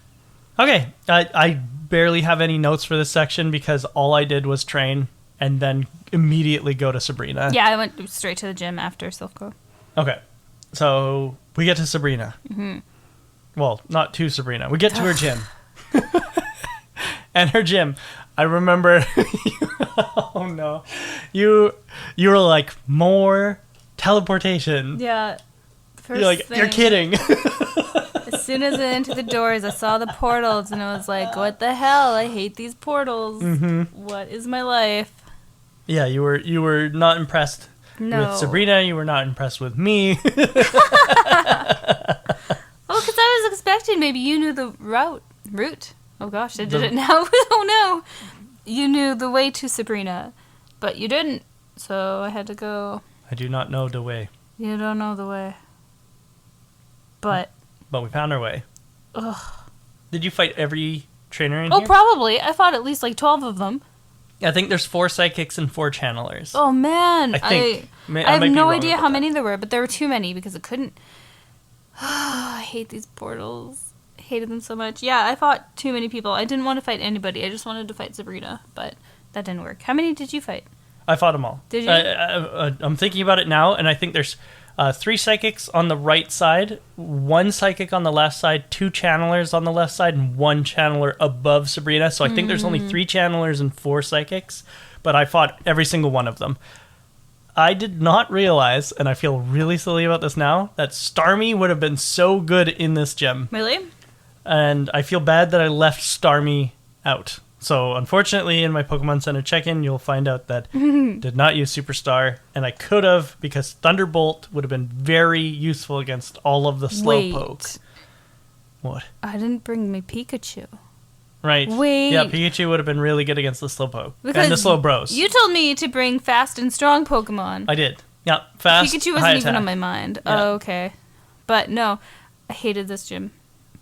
Okay. I barely have any notes for this section because all I did was train and then immediately go to Sabrina. Yeah, I went straight to the gym after Silph Co. Okay. So we get to Sabrina. Mm-hmm. Well, not to Sabrina. We get to her gym. And her gym, I remember... oh, no. You were like, more teleportation. Yeah. You're like, you're kidding. As soon as I entered the doors, I saw the portals, and I was like, what the hell? I hate these portals. Mm-hmm. What is my life? Yeah, you were not impressed with Sabrina. You were not impressed with me. Well, because I was expecting maybe you knew the route. Oh, gosh, I did it now. Oh, no. You knew the way to Sabrina, but you didn't, so I had to go. I do not know the way. You don't know the way. But we found our way. Ugh. Did you fight every trainer in here? Oh, probably. I fought at least like 12 of them. I think there's 4 psychics and 4 channelers. Oh, man. I think. I have no idea how many there were, but there were too many because I couldn't. I hate these portals. I hated them so much. Yeah, I fought too many people. I didn't want to fight anybody. I just wanted to fight Sabrina, but that didn't work. How many did you fight? I fought them all. Did you? I'm thinking about it now, and I think there's 3 psychics on the right side, 1 psychic on the left side, 2 channelers on the left side, and 1 channeler above Sabrina. So I think there's only 3 channelers and 4 psychics, but I fought every single one of them. I did not realize, and I feel really silly about this now, that Starmie would have been so good in this gym. Really? And I feel bad that I left Starmie out. So, unfortunately, in my Pokemon Center check-in, you'll find out that did not use Superstar, and I could have, because Thunderbolt would have been very useful against all of the Slowpoke. What? I didn't bring my Pikachu. Right. Wait. Yeah, Pikachu would have been really good against the Slowpoke. And the Slowbros. You told me to bring fast and strong Pokemon. I did. Yeah, fast, Pikachu wasn't even on my mind. Yeah. Oh, okay. But no, I hated this gym.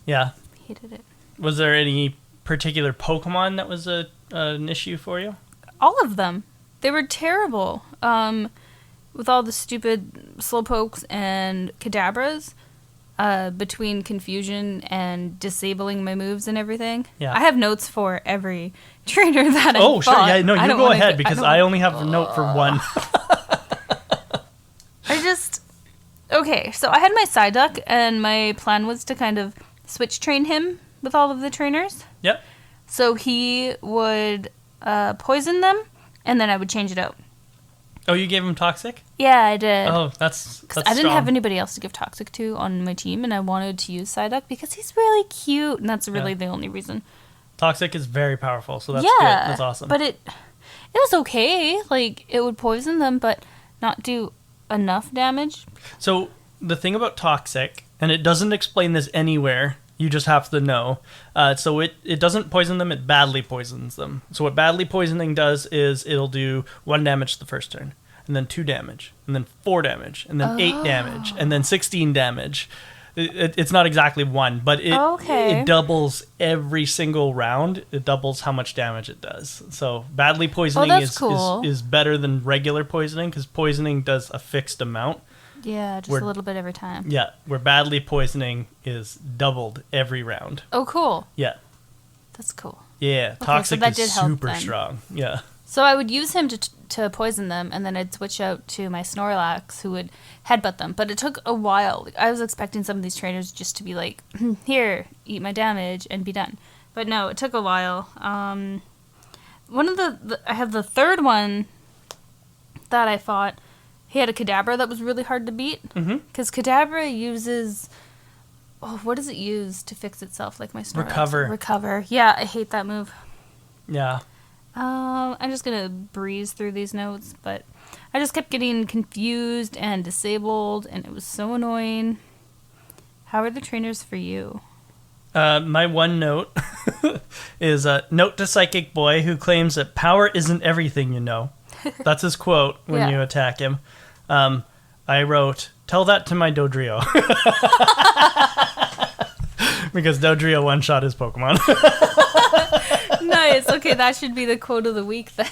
Yeah. Hated it. Was there any particular Pokemon that was an issue for you? All of them. They were terrible. With all the stupid Slowpokes and Kadabras, between confusion and disabling my moves and everything. Yeah. I have notes for every trainer that I fought. Oh, sure. Yeah, no, you go ahead, because I only have a note for 1. Okay, so I had my Psyduck, and my plan was to kind of switch train him with all of the trainers. Yep. So he would poison them, and then I would change it out. Oh, you gave him Toxic? Yeah, I did. Oh, that's I didn't have anybody else to give Toxic to on my team, and I wanted to use Psyduck because he's really cute, and that's really the only reason. Toxic is very powerful, so that's good. That's awesome. But it was okay. Like, it would poison them, but not do enough damage. So, the thing about Toxic, and it doesn't explain this anywhere, you just have to know. So it doesn't poison them, it badly poisons them. So what badly poisoning does is it'll do 1 damage the first turn, and then 2 damage, and then 4 damage, and then 8 damage, and then 16 damage. It's not exactly 1, but it doubles every single round. It doubles how much damage it does. So badly poisoning is better than regular poisoning, because poisoning does a fixed amount. Yeah, just a little bit every time. Yeah, where badly poisoning is doubled every round. Oh, cool. Yeah. That's cool. Yeah, okay, Toxic so is super strong. Yeah. So I would use him to poison them, and then I'd switch out to my Snorlax, who would headbutt them. But it took a while. Like, I was expecting some of these trainers just to be like, here, eat my damage, and be done. But no, it took a while. One of I have the third one that I fought. He had a Kadabra that was really hard to beat. Because Kadabra uses... Oh, what does it use to fix itself, like my Snorlax? Recover. Yeah, I hate that move. Yeah. I'm just going to breeze through these notes, but I just kept getting confused and disabled, and it was so annoying. How are the trainers for you? My one note is a note to Psychic Boy, who claims that power isn't everything, you know. That's his quote when you attack him. I wrote, "Tell that to my Dodrio." Because Dodrio one-shot his Pokemon. Nice. Okay, that should be the quote of the week then.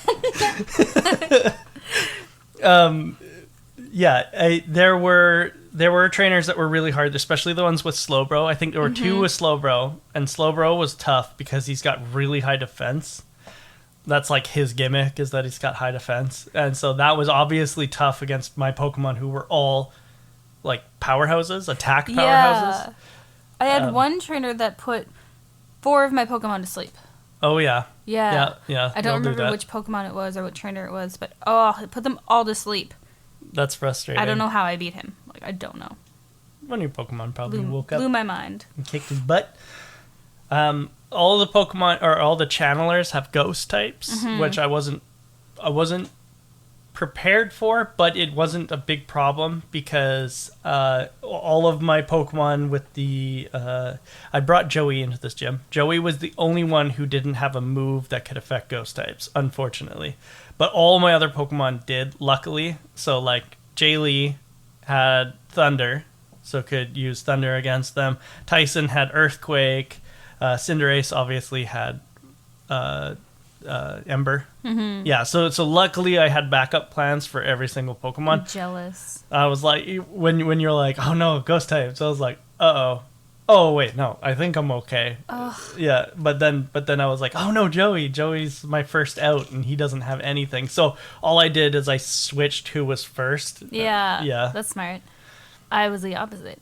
There were trainers that were really hard, especially the ones with Slowbro. I think there were two with Slowbro, and Slowbro was tough because he's got really high defense. That's like his gimmick, is that he's got high defense. And so that was obviously tough against my Pokemon who were all like powerhouses, attack powerhouses. Yeah. I had one trainer that put 4 of my Pokemon to sleep. Oh, yeah. Yeah. Yeah. I don't remember which Pokemon it was or what trainer it was, but it put them all to sleep. That's frustrating. I don't know how I beat him. Like, I don't know. One of your Pokemon probably woke up. Blew my mind. And kicked his butt. All the Pokemon, or all the channelers have ghost types, which I wasn't prepared for, but it wasn't a big problem because all of my Pokemon with the... I brought Joey into this gym. Joey was the only one who didn't have a move that could affect ghost types, unfortunately. But all my other Pokemon did, luckily. So, like, Jaylee had Thunder, so could use Thunder against them. Tyson had Earthquake. Cinderace obviously had Ember. Yeah, so luckily I had backup plans for every single Pokemon. I'm jealous. I was like, when you're like, oh no, ghost types. I was like, uh-oh. Oh wait, no, I think I'm okay. Ugh. Yeah, but then I was like, oh no, Joey's my first out and he doesn't have anything. So all I did is I switched who was first. Yeah. That's smart. I was the opposite.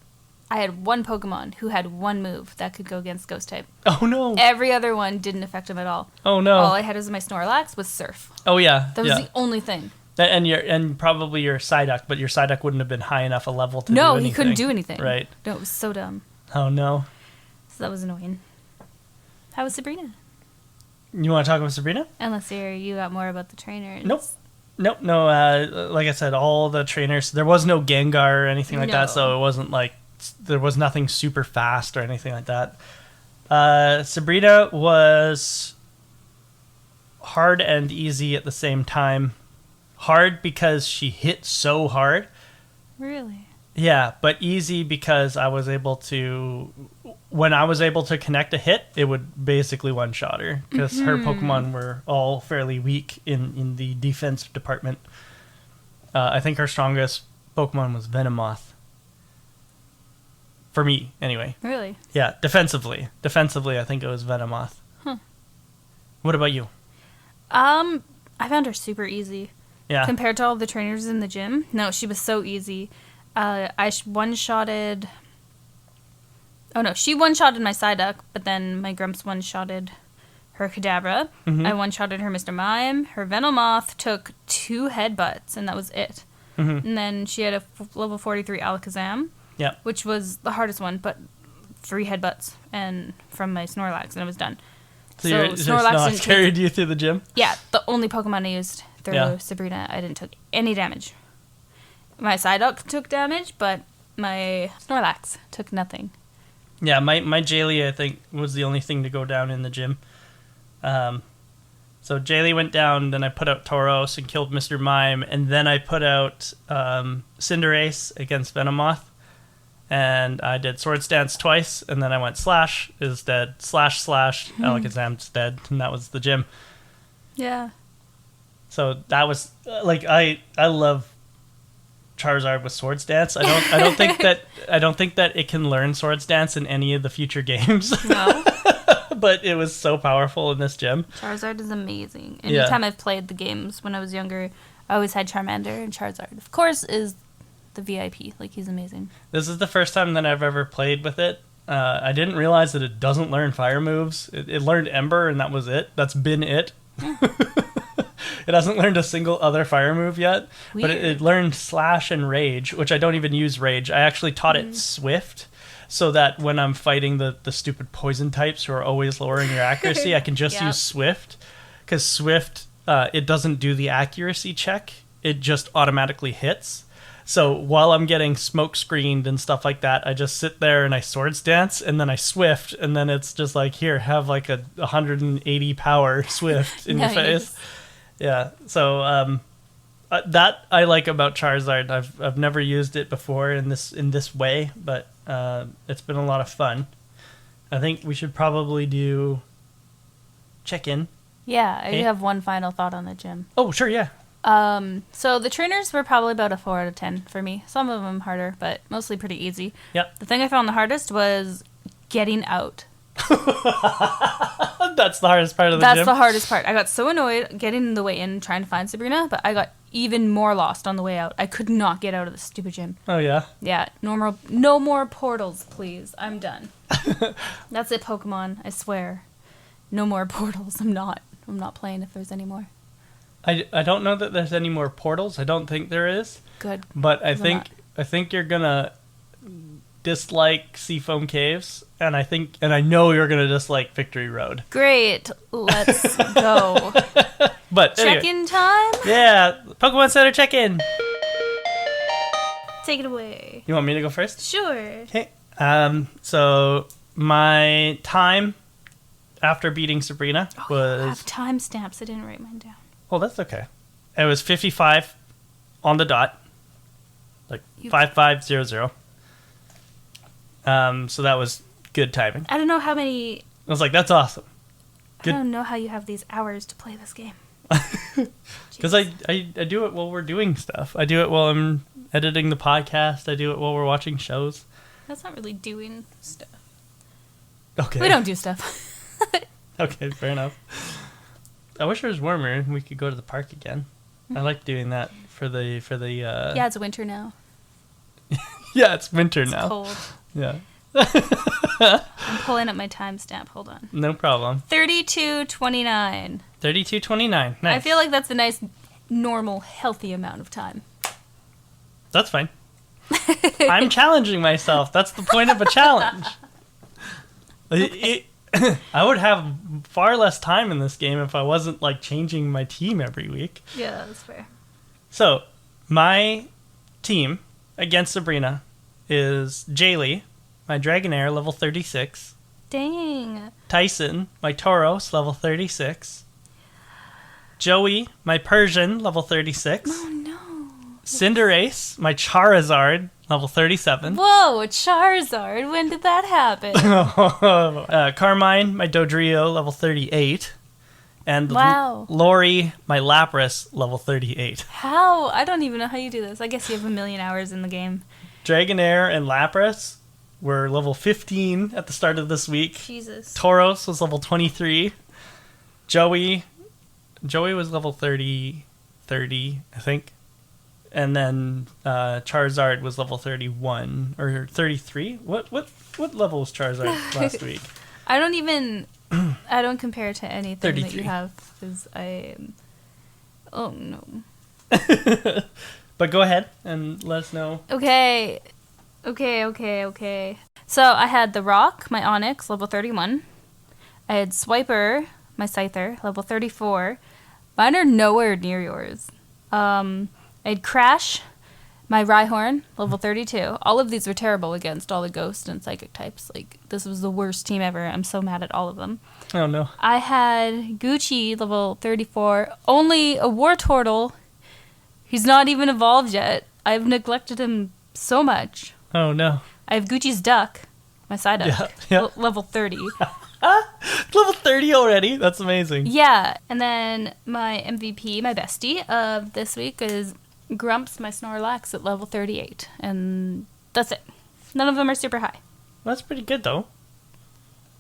I had one Pokemon who had one move that could go against Ghost type. Oh no! Every other one didn't affect him at all. Oh no! All I had was my Snorlax with Surf. Oh yeah, that was the only thing. And probably your Psyduck, but your Psyduck wouldn't have been high enough a level to do anything. No, he couldn't do anything. Right. No, it was so dumb. Oh no! So that was annoying. How was Sabrina? You want to talk about Sabrina? Unless you got more about the trainers. Nope. No. Like I said, all the trainers. There was no Gengar or anything like that, so it wasn't like. There was nothing super fast or anything like that. Sabrina was hard and easy at the same time. Hard because she hit so hard. Really? Yeah, but easy because I was able to... When I was able to connect a hit, it would basically one-shot her. Because her Pokemon were all fairly weak in the defense department. I think her strongest Pokemon was Venomoth. For me, anyway. Really? Yeah, defensively. Defensively, I think it was Venomoth. Huh. What about you? I found her super easy. Yeah. Compared to all the trainers in the gym. No, she was so easy. I one-shotted... Oh no, she one-shotted my Psyduck, but then my Grumps one-shotted her Kadabra. I one-shotted her Mr. Mime. Her Venomoth took 2 headbutts, and that was it. And then she had a level 43 Alakazam. Yeah. Which was the hardest one, but 3 headbutts and from my Snorlax, and it was done. So Snorlax carried you through the gym? Yeah, the only Pokemon I used through Sabrina, I didn't take any damage. My Psyduck took damage, but my Snorlax took nothing. Yeah, my Jaylee, I think, was the only thing to go down in the gym. So Jaylee went down, then I put out Tauros and killed Mr. Mime, and then I put out Cinderace against Venomoth. And I did Swords Dance twice, and then I went Slash is dead, Slash, Alakazam's dead, and that was the gym. Yeah. So that was I love Charizard with Swords Dance. I don't think that it can learn Swords Dance in any of the future games. No. But it was so powerful in this gym. Charizard is amazing. Anytime I've played the games when I was younger, I always had Charmander, and Charizard, of course, is the VIP. Like, he's amazing. This is the first time that I've ever played with it. I didn't realize that it doesn't learn fire moves. It learned Ember, and that was it. That's been it. It hasn't learned a single other fire move yet. Weird. But it learned Slash and Rage, which I don't even use Rage. I actually taught it Swift, so that when I'm fighting the stupid poison types who are always lowering your accuracy, I can just use Swift. Because Swift, it doesn't do the accuracy check. It just automatically hits. So while I'm getting smoke screened and stuff like that, I just sit there and I Swords Dance, and then I Swift, and then it's just like, here, have like a 180 power Swift in your face. Yeah. So that I like about Charizard. I've never used it before in this way, but it's been a lot of fun. I think we should probably do check-in. Yeah, I have one final thought on the gym. Oh, sure, yeah. So the trainers were probably about a 4 out of 10 for me. Some of them harder, but mostly pretty easy. Yep. The thing I found the hardest was getting out. That's the hardest part of the gym. That's the hardest part. I got so annoyed getting the way in trying to find Sabrina, but I got even more lost on the way out. I could not get out of the stupid gym. Oh, yeah? Yeah, no more portals, please. I'm done. That's it, Pokemon. I swear. No more portals. I'm not playing if there's any more. I don't know that there's any more portals. I don't think there is. Good. But I think you're gonna dislike Seafoam Caves, and I know you're gonna dislike Victory Road. Great. Let's go. But check-in anyway. time? Yeah, Pokemon Center check-in. Take it away. You want me to go first? Sure. Okay. So my time after beating Sabrina was... I have timestamps. I didn't write mine down. Oh, that's okay. It was 55 on the dot. Like 5500. So that was good timing. I don't know how many... I was like, that's awesome. Good. I don't know how you have these hours to play this game. Because I do it while we're doing stuff. I do it while I'm editing the podcast. I do it while we're watching shows. That's not really doing stuff. Okay. We don't do stuff. Okay, fair enough. I wish it was warmer and we could go to the park again. I like doing that for the Yeah, it's winter now. Yeah, it's winter it's now. Cold. Yeah. I'm pulling up my timestamp. Hold on. No problem. 32:29. 32:29. Nice. I feel like that's a nice, normal, healthy amount of time. That's fine. I'm challenging myself. That's the point of a challenge. Okay. I would have far less time in this game if I wasn't like changing my team every week. Yeah, that's fair. So, my team against Sabrina is Jaylee, my Dragonair, level 36. Dang. Tyson, my Tauros, level 36. Joey, my Persian, level 36. Oh, no. Cinderace, my Charizard, level 37. Whoa, Charizard. When did that happen? Carmine, my Dodrio, level 38. And wow. Lori, my Lapras, level 38. How? I don't even know how you do this. I guess you have 1,000,000 hours in the game. Dragonair and Lapras were level 15 at the start of this week. Jesus. Tauros was level 23. Joey was level 30, I think. And then Charizard was level 31 or 33. What level was Charizard last week? I don't compare to anything 33. That you have because I am. Oh no. But go ahead and let us know. Okay. So I had the Rock, my Onyx, level 31. I had Swiper, my Scyther, level 34. Mine are nowhere near yours. I had Crash, my Rhyhorn, level 32. All of these were terrible against all the Ghost and Psychic types. Like, this was the worst team ever. I'm so mad at all of them. Oh, no. I had Gucci, level 34. Only a Wartortle. He's not even evolved yet. I've neglected him so much. Oh, no. I have Gucci's Duck, my Psyduck, level 30. Level 30 already? That's amazing. Yeah. And then my MVP, my bestie of this week is Grumps, my Snorlax, at level 38. And that's it. None of them are super high. Well, that's pretty good, though.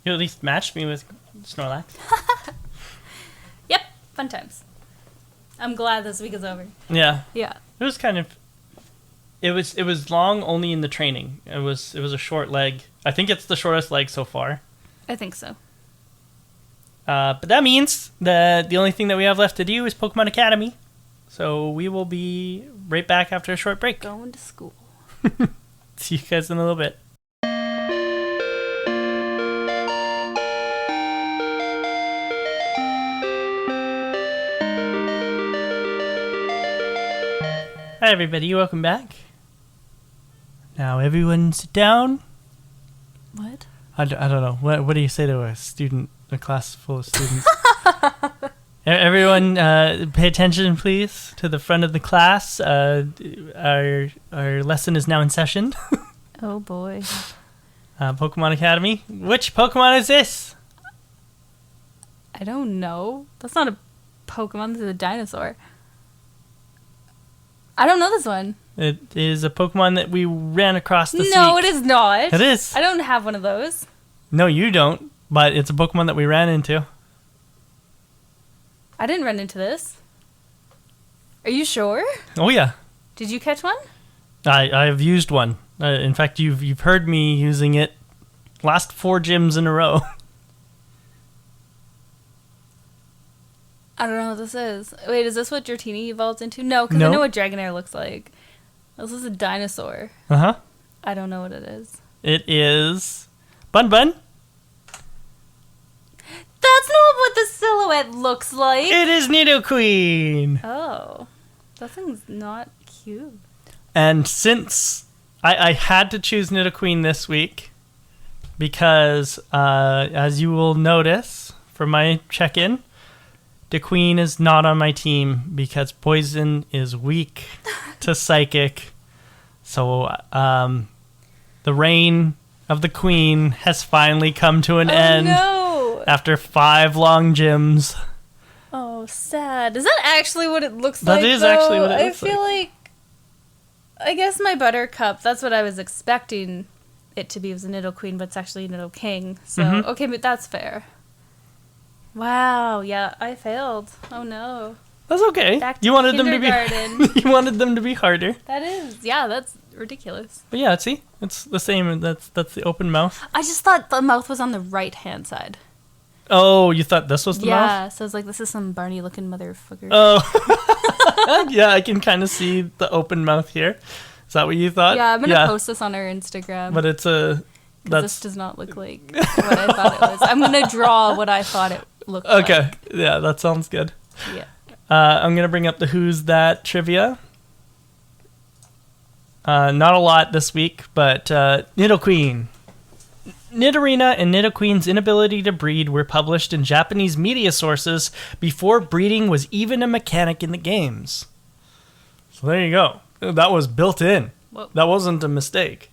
You at least matched me with Snorlax. Yep. Fun times. I'm glad this week is over. Yeah. Yeah. It was kind of... It was long only in the training. It was a short leg. I think it's the shortest leg so far. I think so. But that means that the only thing that we have left to do is Pokemon Academy. So we will be right back after a short break. Going to school. See you guys in a little bit. Hi everybody, welcome back. Now everyone sit down. What? I don't know. What do you say to a class full of students? Everyone, pay attention, please, to the front of the class. Our lesson is now in session. Oh, boy. Pokemon Academy. Which Pokemon is this? I don't know. That's not a Pokemon. This is a dinosaur. I don't know this one. It is a Pokemon that we ran across this week. No, it is not. It is. I don't have one of those. No, you don't. But it's a Pokemon that we ran into. I didn't run into this. Are you sure? Oh, yeah. Did you catch one? I've used one. In fact, you've heard me using it last 4 gyms in a row. I don't know what this is. Wait, is this what Dratini evolves into? No, because No. I know what Dragonair looks like. This is a dinosaur. Uh-huh. I don't know what it is. It is Bun Bun. That's not what the silhouette looks like. It is Nidoqueen. Oh. That thing's not cute. And since I had to choose Nidoqueen this week, because as you will notice from my check-in, DeQueen is not on my team because Poison is weak to Psychic. So the reign of the Queen has finally come to an end. No. After 5 long gyms. Oh, sad. Is that actually what it looks like? That is though? actually what it looks I feel like... I guess my Buttercup, that's what I was expecting it to be. It was a Nidoqueen, but it's actually a Nidoking. So, okay, but that's fair. Wow, yeah, I failed. Oh, no. That's okay. Back to You wanted them to kindergarten. be you wanted them to be harder. That is, yeah, that's ridiculous. But yeah, see? It's the same. That's the open mouth. I just thought the mouth was on the right-hand side. Oh, you thought this was the mouth? Yeah, so I was like, this is some Barney-looking motherfucker. Oh. Yeah, I can kind of see the open mouth here. Is that what you thought? Yeah, I'm going to post this on our Instagram. But it's this does not look like what I thought it was. I'm going to draw what I thought it looked like. Okay, yeah, that sounds good. Yeah. I'm going to bring up the Who's That trivia. Not a lot this week, but Nidoqueen. Nidorina and Nidoqueen's inability to breed were published in Japanese media sources before breeding was even a mechanic in the games. So there you go. That was built in. Whoa. That wasn't a mistake.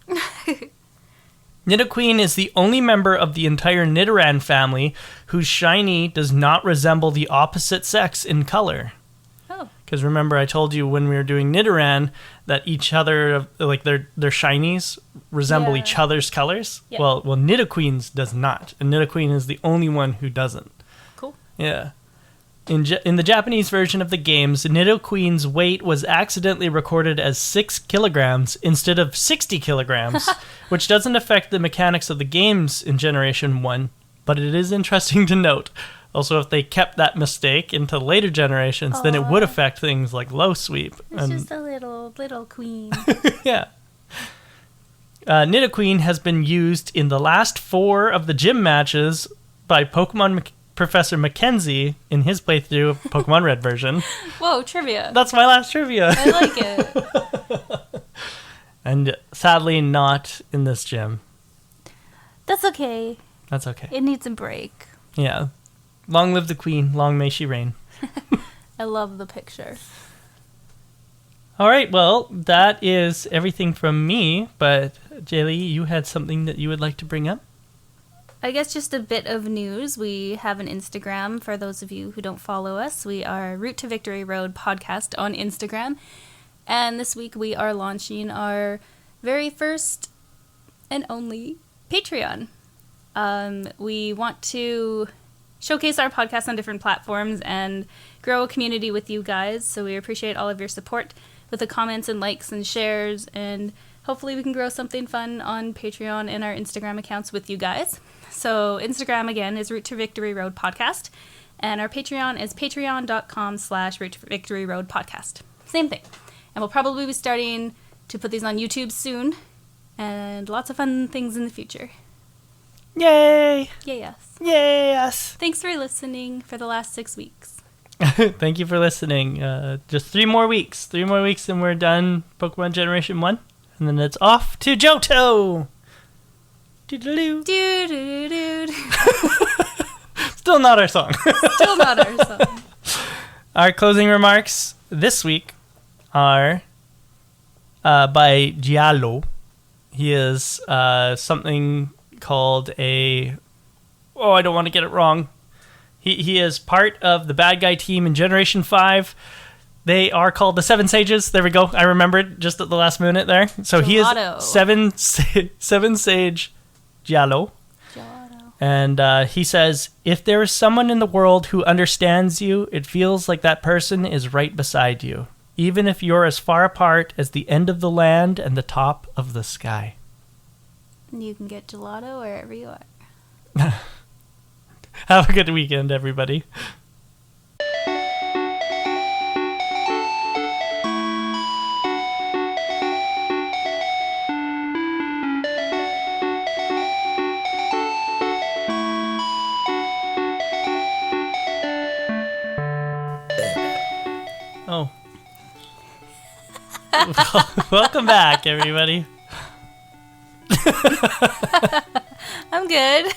Nidoqueen is the only member of the entire Nidoran family whose shiny does not resemble the opposite sex in color. Oh. Because remember, I told you when we were doing Nidoran that each other, like their shinies, resemble Yeah. each other's colors. Yep. Well, Nidoqueen's does not, and Nidoqueen is the only one who doesn't. Cool. Yeah. In the Japanese version of the games, Nidoqueen's weight was accidentally recorded as 6 kilograms instead of 60 kilograms, which doesn't affect the mechanics of the games in Generation 1, but it is interesting to note. Also, if they kept that mistake into later generations, then it would affect things like low sweep. It's just a little queen. Yeah. Nidoqueen has been used in the last 4 of the gym matches by Pokemon Professor Mackenzie in his playthrough of Pokemon Red version. Whoa, trivia. That's my last trivia. I like it. And sadly not in this gym. That's okay. That's okay. It needs a break. Yeah. Long live the Queen. Long may she reign. I love the picture. All right, well, that is everything from me, but Jaylee, you had something that you would like to bring up? I guess just a bit of news. We have an Instagram for those of you who don't follow us. We are Route to Victory Road podcast on Instagram. And this week we are launching our very first and only Patreon. We want to showcase our podcast on different platforms and grow a community with you guys. So we appreciate all of your support with the comments and likes and shares. And hopefully we can grow something fun on Patreon and our Instagram accounts with you guys. So Instagram, again, is Route to Victory Road Podcast. And our Patreon is patreon.com/Route to Victory Road Podcast. Same thing. And we'll probably be starting to put these on YouTube soon. And lots of fun things in the future. Yay! Yes. Yes! Thanks for listening for the last 6 weeks. Thank you for listening. Just 3 more weeks. 3 more weeks and we're done Pokemon Generation 1. And then it's off to Johto! Doodaloo. Doo-doo-doo-doo. Still not our song. Still not our song. Our closing remarks this week are by Giallo. He is something called I don't want to get it wrong. He is part of the bad guy team in Generation 5. They are called the Seven Sages. There we go. I remembered just at the last minute there. So he is Seven Sage Giallo. And he says, if there is someone in the world who understands you, it feels like that person is right beside you, even if you're as far apart as the end of the land and the top of the sky. You can get gelato wherever you are. Have a good weekend, everybody. Oh. Welcome back, everybody. I'm good.